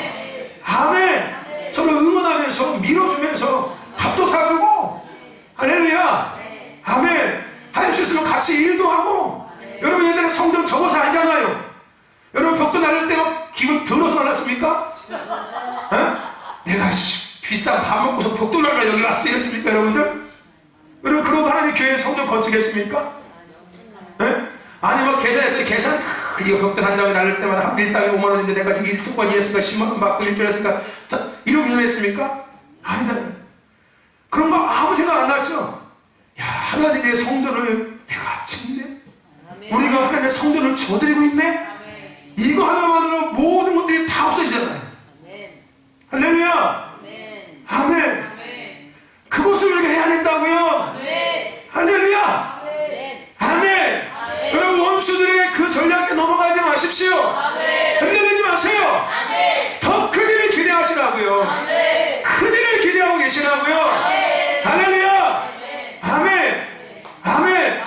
아멘. 서로 응원하면서 밀어주면서 밥도 사주고. 할렐루야. 아멘. 할 수 있으면 같이 일도 하고. 여러분, 옛날에 성경 접어서 알잖아요. 여러분, 벽도 날릴 때 막 기분 들어서 날랐습니까? 내가 비싼 밥 먹고서 벽도 날려 여기 왔어 이랬습니까, 여러분들? 여러분, 그러고 하나님 교회 성전 건축했습니까? 아니면 계산 이거 벽돌 한 장에 날릴 때마다 한 일당에 5만원인데 내가 지금 1특권 이했으니까 10만원 받고 1조 했으니까 이렇게 했습니까? 아니잖아요. 그런 거 아무 생각 안 났죠? 야, 하나님의 성전을 내가 짓네? 우리가 하나님의 성전을 저드리고 있네? 이거 하나만으로 모든 것들이 다 없어지잖아요. 할렐루야. 아멘. 그것을 우리가 해야 된다고요. 할렐루야. 아멘. 여러분, 원수들의 그 전략에 넘어가지 마십시오. 흔들리지 마세요. 더 큰 일을 기대하시라고요. 큰 일을 기대하고 계시라고요. 할렐루야. 아멘. 아멘.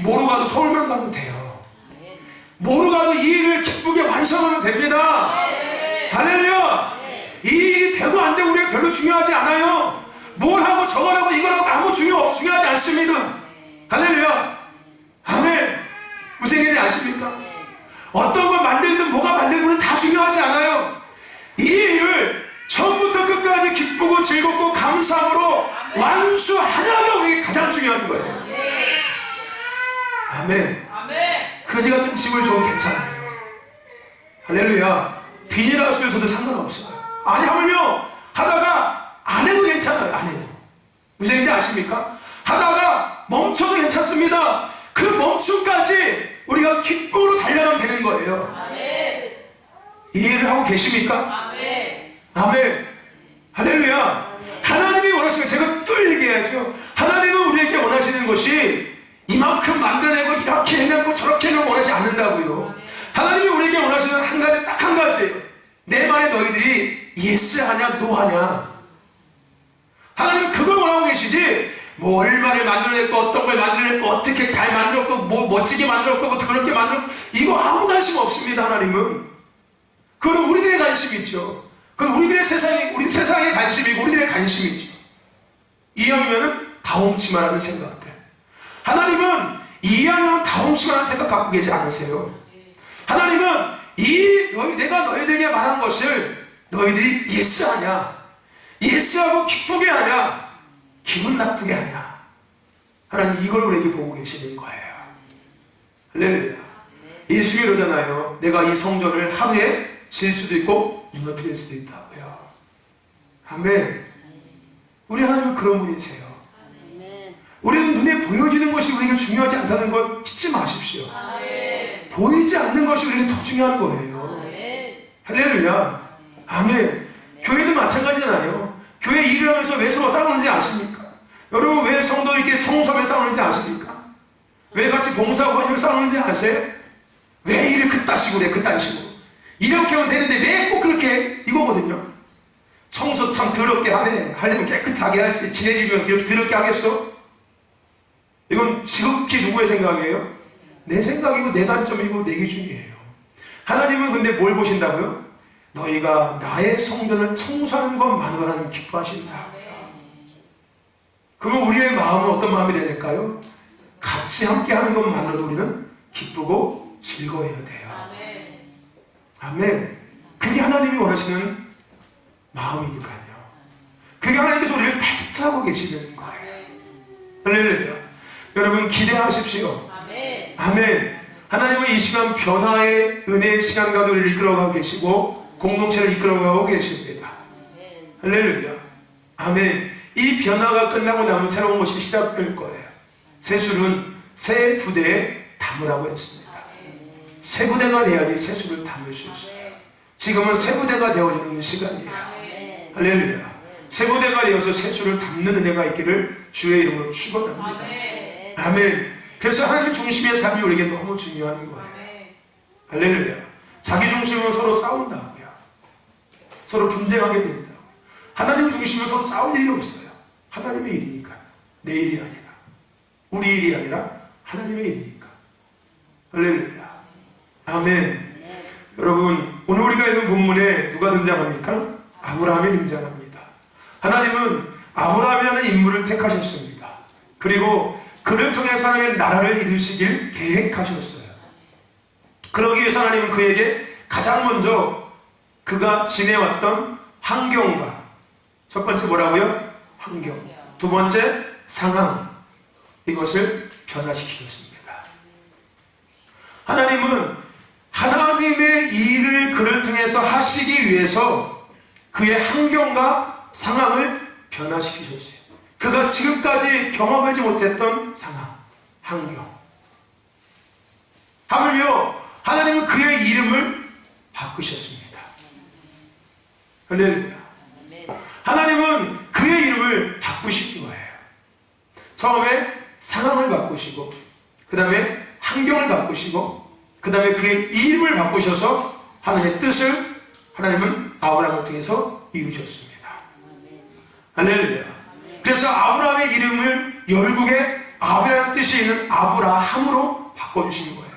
뭐로 가도 서울만 가면 돼요. 뭐로 가도 이 일을 기쁘게 완성하면 됩니다. 할렐루야. 이 일이 되고 안 되고 우리가 별로 중요하지 않아요. 뭘 하고 저걸 하고 이걸 하고 아무 중요하지 않습니다. 할렐루야. 아멘. 무슨 얘기인지 아십니까? 어떤 걸 만들든 뭐가 만들든 다 중요하지 않아요. 이 일을 처음부터 끝까지 기쁘고 즐겁고 감사함으로 완수하냐가 우리에게 가장 중요한 거예요. 아멘. 거지 같은 집을 줘도 괜찮아요. 할렐루야. 비닐하우스를 줘도 상관없어요. 아니, 하물며 하다가 안 해도 괜찮아요. 안 해도. 무슨 얘기인지 아십니까? 하다가 멈춰도 괜찮습니다. 그 멈춤까지 우리가 기쁨으로 달려가면 되는 거예요. 이해를 하고 계십니까? 아멘. 할렐루야. 하나님이 원하시는, 제가 또 얘기해야죠. 하나님은 우리에게 원하시는 것이 이만큼 만들어내고 이렇게 해내고 저렇게 해내고 원하지 않는다고요. 하나님이 우리에게 원하시는 한 가지, 딱 한 가지예요. 내 말에 너희들이 예스 하냐 노 하냐. 하나님은 그걸 원하고 계시지, 뭐 얼마를 만들어냈고 어떤 걸 만들어냈고 어떻게 잘 만들었고 뭐 멋지게 만들었고 뭐 더럽게 만들었고, 이거 아무 관심 없습니다. 하나님은 그건 우리들의 관심이죠. 그건 우리 세상의 관심이고 우리들의 관심이죠. 이해하면 다 훔치만 하는 생각들. 하나님은 이해하면 다 훔치만 하는 생각 갖고 계지 않으세요. 하나님은 내가 너희들에게 말한 것을 너희들이 예스하냐, 예스하고 기쁘게 하냐, 기분 나쁘게 하냐. 하나님 이걸 우리에게 보고 계시는 거예요. 할렐루야. 예수님이 그러잖아요. 내가 이 성전을 하루에 질 수도 있고 무너뜨릴 수도 있다고요. 아멘. 우리 하나님은 그런 분이세요. 우리는 눈에 보여지는 것이 우리에게 중요하지 않다는 걸 잊지 마십시오. 보이지 않는 것이 우리에게 더 중요한 거예요. 할렐루야. 아멘. 교회도 마찬가지잖아요. 교회 일을 하면서 왜 서로 싸우는지 아십니까? 여러분, 왜 성도 이렇게 성섭에 싸우는지 아십니까? 왜 같이 봉사하고 하시면 싸우는지 아세요? 왜 일을 그딴 식으로 해, 그딴 식으로. 이렇게 하면 되는데 왜 꼭 그렇게 해? 이거거든요. 청소 참 더럽게 하네. 하려면 깨끗하게 하지. 지네 집이면 이렇게 더럽게 하겠어? 이건 지극히 누구의 생각이에요? 내 생각이고 내 관점이고 내 기준이에요. 하나님은 근데 뭘 보신다고요? 너희가 나의 성전을 청소하는 것만으로 하나님 기뻐하신다. 그러면 우리의 마음은 어떤 마음이 되야 될까요? 같이 함께 하는 것만으로도 우리는 기쁘고 즐거워해야 돼요. 아멘. 그게 하나님이 원하시는 마음이니까요. 그게 하나님께서 우리를 테스트하고 계시는 거예요. 할렐루야. 여러분 기대하십시오. 아멘. 하나님은 이 시간 변화의 은혜의 시간 가운데 우리를 이끌어가고 계시고 공동체를 이끌어가고 계십니다. 할렐루야. 아멘. 이 변화가 끝나고 나면 새로운 것이 시작될 거예요. 새술은 새 부대에 담으라고 했습니다. 새 부대가 돼야지 새술을 담을 수 있어요. 지금은 새 부대가 되어지는 시간이에요. 할렐루야. 새 부대가 되어서 새술을 담는 은혜가 있기를 주의 이름으로 축원합니다. 아멘. 그래서 하나님 중심의 삶이 우리에게 너무 중요한 거예요. 할렐루야. 자기 중심으로 서로 싸운다고요. 서로 분쟁하게 된다. 하나님 중심으로 서로 싸울 일이 없어요. 하나님의 일이니까. 내 일이 아니라. 우리 일이 아니라 하나님의 일이니까. 할렐루야. 아멘. 여러분, 오늘 우리가 읽은 본문에 누가 등장합니까? 아브라함이 등장합니다. 하나님은 아브라함이라는 인물을 택하셨습니다. 그리고 그를 통해서 하나님의 나라를 이루시길 계획하셨어요. 그러기 위해서 하나님은 그에게 가장 먼저 그가 지내왔던 환경과, 첫 번째 뭐라고요? 환경. 두 번째 상황. 이것을 변화시키셨습니다. 하나님은 하나님의 일을 그를 통해서 하시기 위해서 그의 환경과 상황을 변화시키셨어요. 그가 지금까지 경험하지 못했던 상황, 환경. 하물며 하나님은 그의 이름을 바꾸셨습니다. 할렐루야. 하나님은 그의 이름을 바꾸신 거예요. 처음에 상황을 바꾸시고, 그 다음에 환경을 바꾸시고, 그 다음에 그의 이름을 바꾸셔서 하나님의 뜻을 하나님은 아브라함을 통해서 이루셨습니다. 할렐루야. 그래서 아브라함의 이름을 열국에 아브라함 뜻이 있는 아브라함으로 바꿔주신 거예요.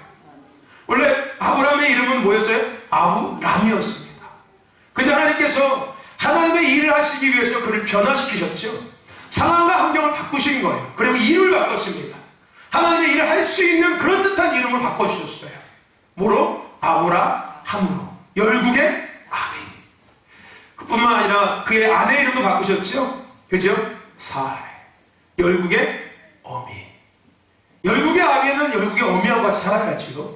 원래 아브라함의 이름은 뭐였어요? 아브람이었습니다. 근데 하나님께서 하나님의 일을 하시기 위해서 그를 변화시키셨죠. 상황과 환경을 바꾸신 거예요. 그리고 이름을 바꿨습니다. 하나님의 일을 할 수 있는 그런 듯한 이름을 바꿔주셨어요. 뭐로? 아브라함으로. 열국의 아비. 그뿐만 아니라 그의 아내 이름도 바꾸셨죠. 그죠? 사레. 열국의 어미. 열국의 아비는 열국의 어미하고 같이 살아야지요.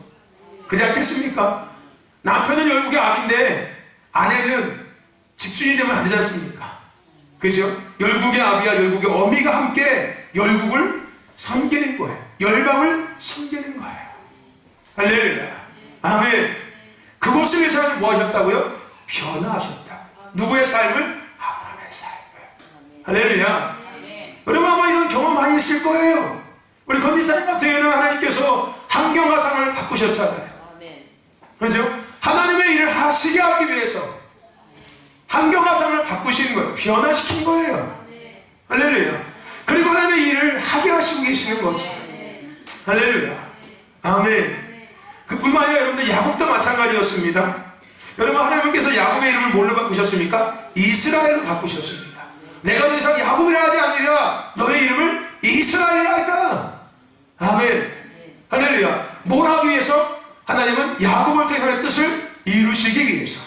그렇지 않겠습니까? 남편은 열국의 아비인데 아내는 집주인이 되면 안 되지 않습니까? 그죠? 열국의 아비와 열국의 어미가 함께 열국을 섬기는 거예요. 열방을 섬기는 거예요. 할렐루야. 아멘. 그곳을 위해서 뭐 하셨다고요? 변화하셨다. 누구의 삶을? 아브라함의 삶을. 할렐루야. 여러분 아마 이런 경험 많이 있을 거예요. 우리 건디사님 같은 경우는 하나님께서 환경과 상황을 바꾸셨잖아요. 그렇죠? 하나님의 일을 하시게 하기 위해서 환경과 상황을 바꾸시는 거예요. 변화시킨 거예요. 할렐루야. 그리고 하나님의 일을 하게 하시고 계시는 거죠. 할렐루야. 아멘. 그뿐만 아니라 여러분들 야곱도 마찬가지였습니다. 여러분 하나님께서 야곱의 이름을 뭘로 바꾸셨습니까? 이스라엘로 바꾸셨습니다. 내가 더 이상 야곱이라 하지 아니라 너의 이름을 이스라엘이라 하리라. 아멘. 할렐루야. 뭘 하기 위해서? 하나님은 야곱을 통해 하나님의 뜻을 이루시기 위해서.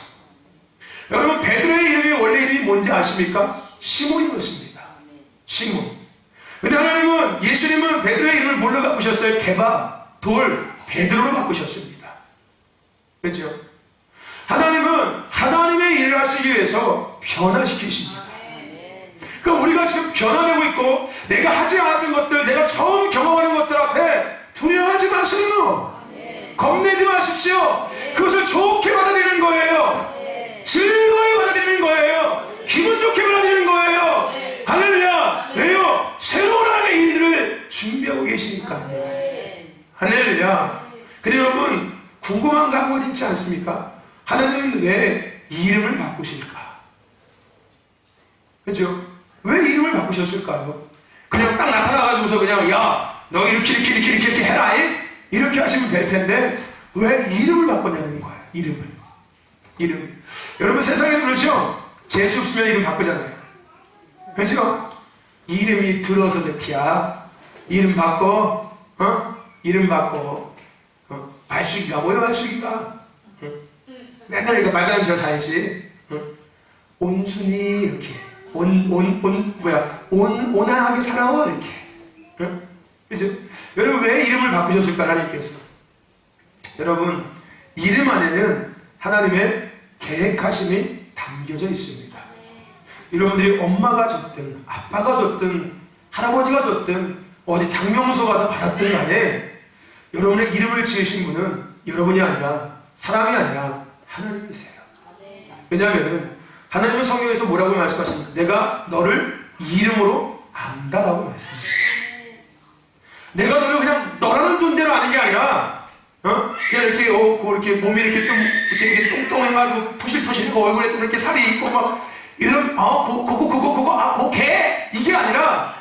여러분 베드로의 이름이 원래 이름이 뭔지 아십니까? 시몬이었습니다. 시몬. 근데 하나님은 예수님은 베드로의 이름을 뭘로 바꾸셨어요? 게바, 돌, 베드로로 바꾸셨습니다. 그렇죠? 하나님은 하나님의 일을 하시기 위해서 변화시키십니다. 그러니까 우리가 지금 변화되고 있고 내가 하지 않았던 것들, 내가 처음 경험하는 것들 앞에 두려워하지 마세요. 겁내지 마십시오. 그것을 좋게 받아들이는 거예요. 즐거이 받아들이는 거예요. 기분 좋게 받아들이는 거예요. 할렐루야. 왜요? 새로운 하나님의 일들을 준비하고 계시니까요. 할렐루야. 근데 여러분 궁금한 거 한 번 있지 않습니까? 하나님은 왜 이름을 바꾸실까? 그죠? 왜 이름을 바꾸셨을까요? 그냥 딱 나타나가지고서 그냥 야, 너 이렇게 해라 이렇게 하시면 될 텐데 왜 이름을 바꾸냐는 거예요. 이름. 여러분 세상에 그렇죠? 재수 없으면 이름 바꾸잖아요. 그렇죠? 이름이 들어서 몇 티야. 이름 바꿔. 이름 바꿔. 말숙이가 뭐야 말숙이가. 맨날 이거 말가는 저 사야지. 온순히 이렇게. 온화하게 살아와 이렇게. 그죠? 여러분 왜 이름을 바꾸셨을까 하나님께서? 여러분 이름 안에는 하나님의 계획하심이 담겨져 있습니다. 여러분들이 엄마가 줬든 아빠가 줬든 할아버지가 줬든 어디 장명소 가서 받았든 간에 여러분의 이름을 지으신 분은 여러분이 아니라 사람이 아니라 하나님이세요. 왜냐하면 하나님은 성경에서 뭐라고 말씀하십니까? 내가 너를 이름으로 안다라고 말씀합니다. 내가 너를 그냥 너라는 존재로 아는 게 아니라 그냥 이렇게 이렇게 몸이 이렇게 좀 이렇게 똥똥해가지고 토실토실하고 얼굴에 좀 이렇게 살이 있고 막 이런 그거 개 이게 아니라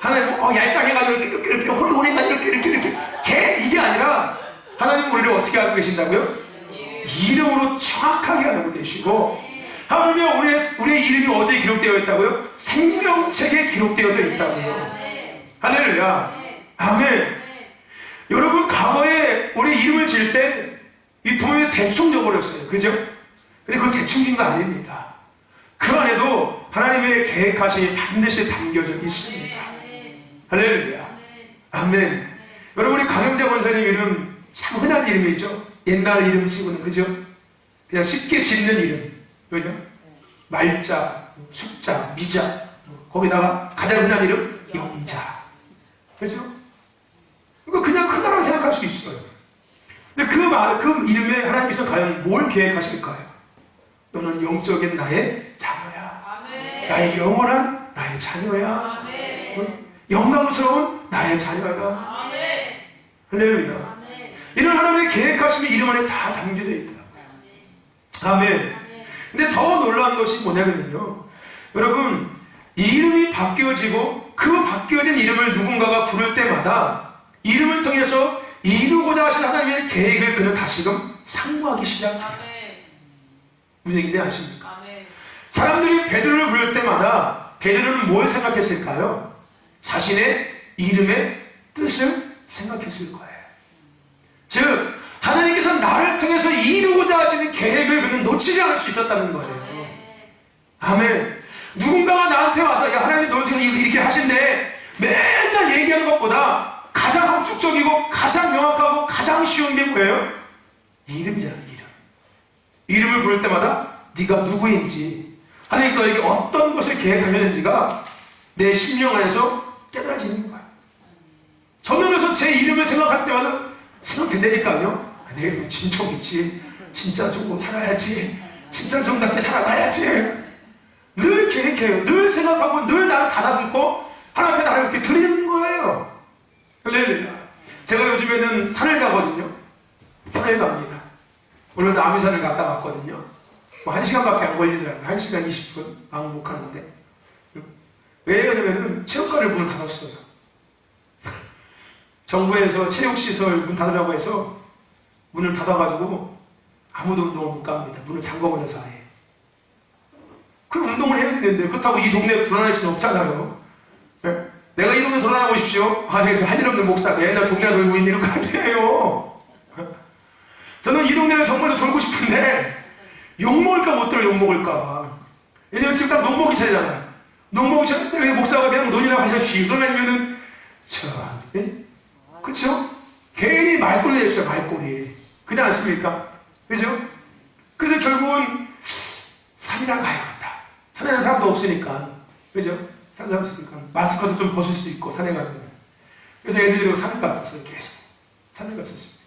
하나님 얄쌍해가지고 이렇게 호리호리해가지고 이렇게 개 이게 아니라 하나님 우리를 어떻게 알고 계신다고요? 이름으로 정확하게 알고 계시고 하물며 우리의 이름이 어디에 기록되어 있다고요? 생명책에 기록되어져 있다고요. 할렐루야. 아멘. 여러분 과거에 우리 이름을 지을 때 이 부모님이 대충 적어버렸어요. 그죠? 근데 그건 대충 진 거 아닙니다. 그 안에도 하나님의 계획하심이 반드시 담겨져 있습니다. 할렐루야. 아멘. 여러분이 강영자 권사님 이름 참 흔한 이름이죠. 옛날 이름 치고는 그죠? 그냥 쉽게 짓는 이름. 그죠? 말자, 숫자, 미자. 거기다가 가장 흔한 이름 영자. 그죠? 그냥 크다라고 생각할 수 있어요. 근데 그 이름에 하나님께서 과연 뭘 계획하실까요? 너는 영적인 나의 자녀야. 아멘. 나의 영원한 나의 자녀야. 아멘. 영광스러운 나의 자녀야. 아멘. 할렐루야. 아멘. 이런 하나님의 계획하심이 이름 안에 다 담겨져 있다. 아멘. 근데 더 놀라운 것이 뭐냐면요. 여러분, 이름이 바뀌어지고 그 바뀌어진 이름을 누군가가 부를 때마다 이름을 통해서 이루고자 하신 하나님의 계획을 그는 다시금 상고하기 시작해요. 무슨 얘기인지 아십니까? 사람들이 베드로를 부를 때마다 베드로는 뭘 생각했을까요? 자신의 이름의 뜻을 생각했을 거예요. 즉 하나님께서 나를 통해서 이루고자 하시는 계획을 그는 놓치지 않을 수 있었다는 거예요. 아멘. 누군가가 나한테 와서 야 하나님 너를 통해서 이렇게 하신대 맨날 얘기하는 것보다 가장 함축적이고 가장 명확하고 가장 쉬운 게 뭐예요? 이름이잖아요. 이름을 부를 때마다 네가 누구인지 하나님께서 너에게 어떤 것을 계획하셨는지가 내 심령 안에서 깨달아지는 거예요. 저는 제 이름을 생각할 때마다 생각된다니까요. 내가 진정이지, 진짜 좀 살아야지, 진짜 좀 낫게 살아가야지 늘 계획해요. 늘 생각하고 늘 나를 다잡고 하나님 앞에 나를 이렇게 드리는 거예요. 할렐루야. 제가 요즘에는 산을 가거든요. 산을 갑니다. 오늘도 아미산을 갔다 왔거든요. 뭐 1시간밖에 안 걸리더라고요. 1시간 20분 왕복하는데. 왜 그러냐면은 체육관을 문을 닫았어요. 정부에서 체육시설 문 닫으라고 해서 문을 닫아가지고 아무도 운동을 못 갑니다. 문을 잠궈버려서 아예. 그 운동을 해야 되는데 그렇다고 이 동네에 돌아다닐 수는 없잖아요. 네? 내가 이 동네 돌아다니고 싶지요? 아, 내가 할 일 없는 목사 맨날 동네 돌고 있는 거 아니에요. 저는 이 동네를 정말로 돌고 싶은데 욕먹을까 못 들어 욕먹을까. 왜냐면 지금 딱 농목이 차잖아요. 농목이 차는데 왜 목사가 그냥 논이라고 하셨지? 그러면은 그쵸? 괜히 말꼬리 됐어요. 말꼬리. 그렇지 않습니까? 그죠? 그래서 결국은 산이나 가야겠다. 산에는 사람도 없으니까, 그죠? 산에 없으니까 마스크도 좀 벗을 수 있고 산에 가면. 그래서 애들이랑 산에 갔었어요. 계속 산에 갔었습니다.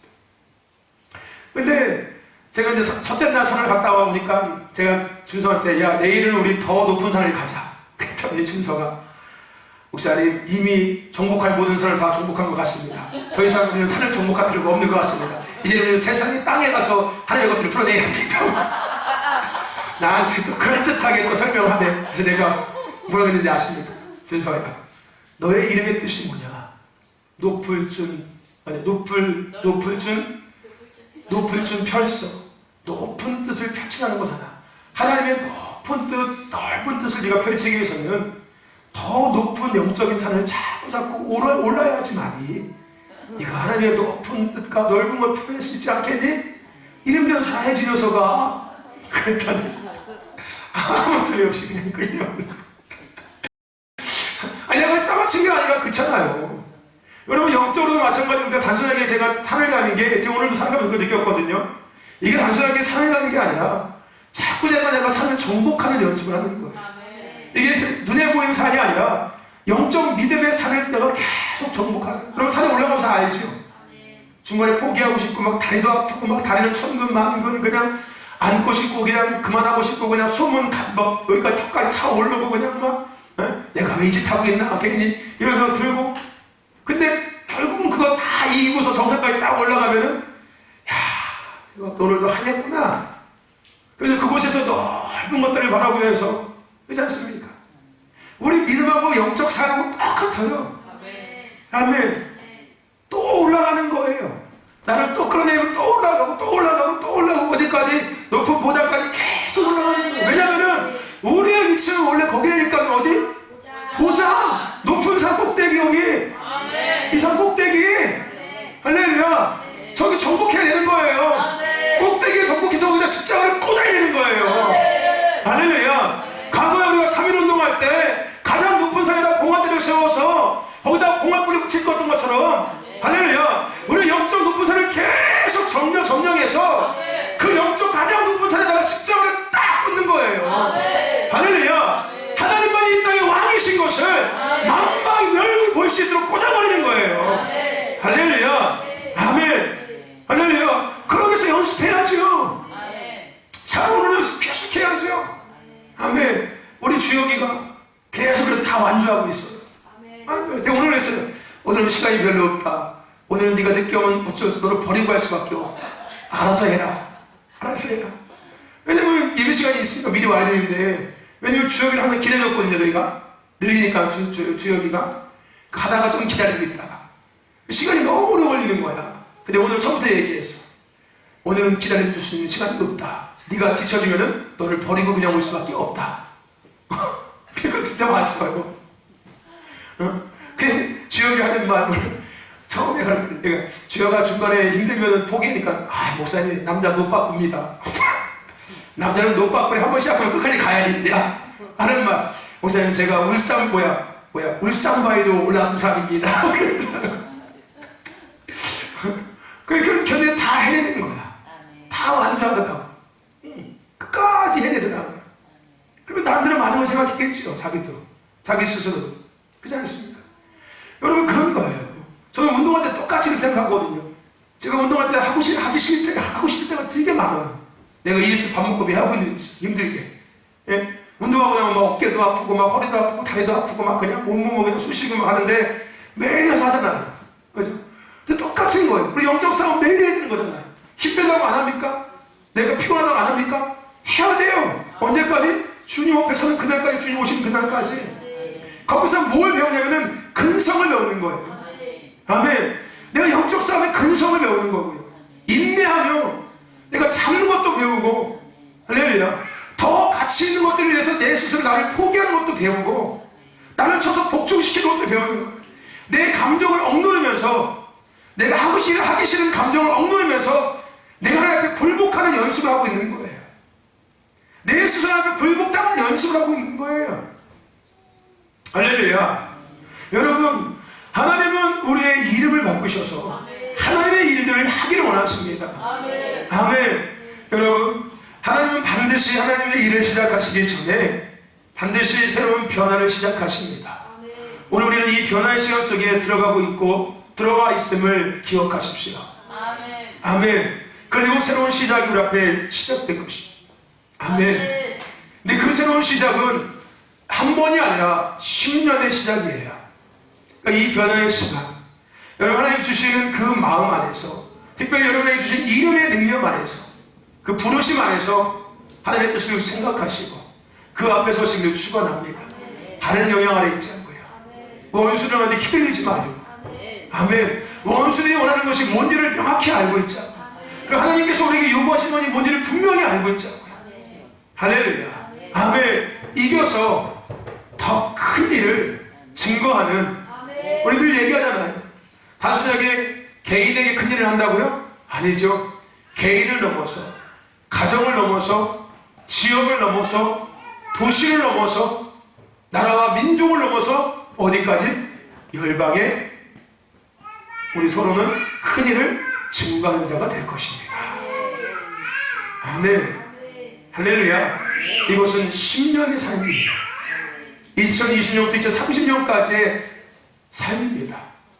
근데 제가 이제 첫째 날 산을 갔다 와 보니까 제가 준서한테 야 내일은 우리 더 높은 산을 가자. 그랬더니 준서가 목사님 이미 정복할 모든 산을 다 정복한 것 같습니다. 더 이상 우리는 산을 정복할 필요가 없는 것 같습니다. 이제 우리는 세상의 땅에 가서 하나의 것들을 풀어내야 합니다. 나한테 또 그럴듯하게 또 설명하네. 그래서 내가 뭐라고 했는지 아십니까? 준서야 너의 이름의 뜻이 뭐냐? 높을 준 펼쳐 높은 뜻을 펼치라는 거잖아. 하나님의 높은 뜻, 넓은 뜻을 네가 펼치기 위해서는 더 높은 영적인 산을 자꾸 올라야지만이 네가 하나님의 높은 뜻과 넓은 걸 표현할 수 있지 않겠니? 이름대로 살아야지 녀석아. 그랬더니 아무 소리 없이 그냥 끌려오는 거야. 아니 내가 짜맞힌 게 아니라 그렇잖아요. 여러분 영적으로도 마찬가지입니다. 단순하게 제가 산을 가는 게 제가 오늘도 산을 가면서 느꼈거든요. 이게 단순하게 산을 가는 게 아니라 자꾸 내가 산을 정복하는 연습을 하는 거예요. 이게 눈에 보이는 산이 아니라 영적 믿음의 산을 내가 계속 정복하는. 그럼 산에 올라가면서 알죠. 중간에 포기하고 싶고 막 다리도 아프고 막 다리는 천근만근 그냥 앉고 싶고 그냥 그만하고 싶고 그냥 숨은 막 여기까지 턱까지 차 오르고 그냥 막 내가 왜 이 짓 하고 있나 괜히 이런 생각 들고. 근데 결국은 그거 다 이기고서 정상까지 딱 올라가면은 야 오늘도 하겠구나. 그래서 그곳에서 넓은 것들을 바라보면서 그렇지 않습니까? 우리 믿음하고 영적 삶하고 똑같아요. 아멘. 또 올라가는 거예요. 나를 또 끌어내고 또 올라가고 또 올라가고 또 올라가고 어디까지 높은 보좌까지 계속 올라가는 거예요. 왜냐면은 우리의 위치는 원래 거기니까 어디? 보좌. 높은 산 꼭대기 여기. 이 산 꼭대기. 할렐루야. 저기 정복해야 되는 거예요. 꼭대기에 정복해서 거기다 십자가를 꽂아야 되는 거예요. 할렐루야. 과거에 우리가 3.1 운동할 때 가장 높은 산에다 공화대를 세워서 거기다 공화불을 붙일 것처럼 할렐루야. 우리 영적 높은 산을 계속 점령해서 그 영적 가장 높은 산에다가 십자가를 딱 꽂는 거예요. 할렐루야. 하나님만이 이 땅의 왕이신 것을 만방 열고 볼 수 있도록 꽂아버리는 거예요. 할렐루야. 아멘. 할렐루야. 그러면서 연습해야죠. 자, 오늘 연습 계속 해야죠. 아멘. 우리 주혁이가 계속 그래서 다 완주하고 있어요. 아멘. 제가 오늘 했어요. 오늘은 시간이 별로 없다. 오늘은 네가 늦게 오면 어쩔 수 없어. 너를 버리고 갈 수밖에 없다. 알아서 해라. 알아서 해라. 왜냐면 예배 시간이 있으니까 미리 와야 되는데, 왜냐면 주혁이를 항상 기다렸거든요. 저희가 늘리니까 주혁이가 가다가 좀 기다리고 있다가 시간이 너무 오래 걸리는 거야. 근데 오늘 처음부터 얘기했어. 오늘은 기다려줄 수 있는 시간이 없다. 네가 뒤처지면은 너를 버리고 그냥 올 수밖에 없다. 그거 진짜 맛있어요. 그 주혁이 하는 말을 처음에 가르쳤는데, 내가 주혁아 중간에 힘들면 포기하니까 목사님 남자 못 바꿉니다. 남자는 못 바꾸니 한 번씩 하면 끝까지 가야 된대야 하는 말. 목사님 제가 울산바위도 올라간 사람입니다. 그런 견해 다 해내는 거야. 다 완주하더라고. 끝까지 해내더라고. 그러면 남들은 마지막에 생각했겠지요. 자기 스스로. 그렇지 않습니까? 여러분 그런 거예요. 저는 운동할 때 똑같이 생각하거든요. 제가 운동할 때 하기 싫을 때가 되게 많아요. 내가 일을 밥 먹고 왜 하고 있는지 힘들게. 예? 운동하고 나면 막 어깨도 아프고 막 허리도 아프고 다리도 아프고 막 그냥 몸 그냥 쑤시고 막 하는데 매일 가서 하잖아요. 그죠? 근데 똑같은 거예요. 우리 영적 싸움 매일 해야 되는 거잖아요. 힘들다고 안 합니까? 내가 피곤하다고 안 합니까? 해야 돼요. 언제까지? 주님 앞에 서는 그날까지, 주님 오시는 그날까지. 거기서 뭘 배우냐면은 근성을 배우는 거예요. 아멘. 내가 영적 싸움의 근성을 배우는 거고요. 인내하며 내가 참는 것도 배우고, 할렐루야. 더 가치 있는 것들을 위해서 내 스스로 나를 포기하는 것도 배우고, 나를 쳐서 복종시키는 것도 배우는 거예요. 내 감정을 억누르면서, 내가 하기 싫은 감정을 억누르면서 내가 하나님 앞에 굴복하는 연습을 하고 있는 거예요. 내 스스로 앞에 굴복당하는 연습을 하고 있는 거예요. 할렐루야. 여러분, 하나님은 우리의 이름을 바꾸셔서 하나님의 일들을 하기를 원하십니다. 아멘. 여러분, 하나님은 반드시 하나님의 일을 시작하시기 전에 반드시 새로운 변화를 시작하십니다. 오늘 우리는 이 변화의 시간 속에 들어가 있음을 기억하십시오. 아멘. 그리고 새로운 시작이 우리 앞에 시작될 것입니다. 아멘. 근데 그 새로운 시작은 한 번이 아니라 10년의 시작이에요. 그러니까 이 변화의 시간, 여러분 하나님 주시는 그 마음 안에서, 특별히 여러분에게 주신 이름의 능력 안에서, 그 부르심 안에서 하나님의 뜻을 생각하시고 그 앞에 서시기를 축원합니다. 다른 영향 아래 있지 않고요. 원수들한테 휘둘리지 말고. 아멘. 원수들이 원하는 것이 뭔지를 명확히 알고 있자. 그 하나님께서 우리에게 요구하시는 것이 뭔지를 분명히 알고 있자. 할렐루야. 아멘. 이겨서 더 큰 일을 증거하는, 우리 늘 얘기하잖아요. 단순하게 개인에게 큰 일을 한다고요? 아니죠. 개인을 넘어서, 가정을 넘어서, 지역을 넘어서, 도시를 넘어서, 나라와 민족을 넘어서 어디까지? 열방에 우리 서로는 큰 일을 증거하는 자가 될 것입니다. 아멘. 할렐루야. 이것은 10년의 삶입니다. 2020년부터 2030년까지의 삶입니다.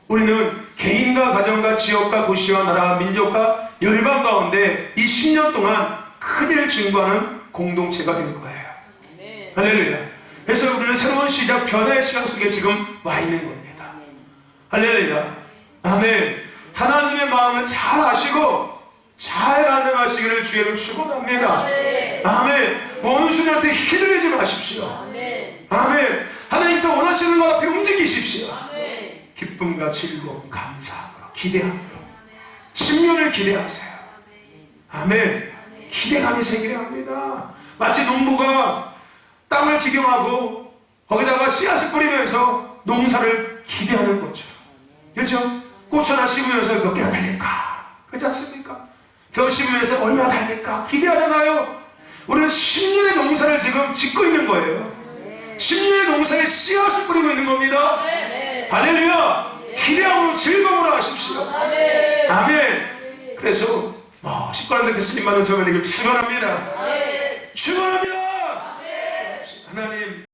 우리는 개인과 가정과 지역과 도시와 나라, 민족과 열방 가운데 이 10년 동안 큰 일을 증거하는 공동체가 될 거예요. 할렐루야. 그래서 우리는 새로운 시작, 변화의 시간 속에 지금 와 있는 겁니다. 할렐루야. 아멘. 하나님의 마음을 잘 아시고 잘 반응하시기를 주의를 축원합니다. 아멘. 원수한테 휘둘리지 마십시오. 아멘. 하나님께서 원하시는 것 앞에 움직이십시오. 기쁨과 즐거움, 감사함으로, 기대함으로 10년을 기대하세요. 아멘. 기대감이 생겨야 합니다. 마치 농부가 땅을 지경하고 거기다가 씨앗을 뿌리면서 농사를 기대하는 것처럼, 그렇죠? 꽃 하나 심으면서 몇 개나 달릴까? 그렇지 않습니까? 겨우 심으면서 얼마나 달릴까? 기대하잖아요. 우리는 10년의 농사를 지금 짓고 있는 거예요. 10년의 농사에 씨앗을 뿌리고 있는 겁니다. 할렐루야. 기대하고 즐거움으로 하십시오. 아멘. 그래서 식구한테 예수님만은 저에게 축원합니다. 축원합니다. 하나님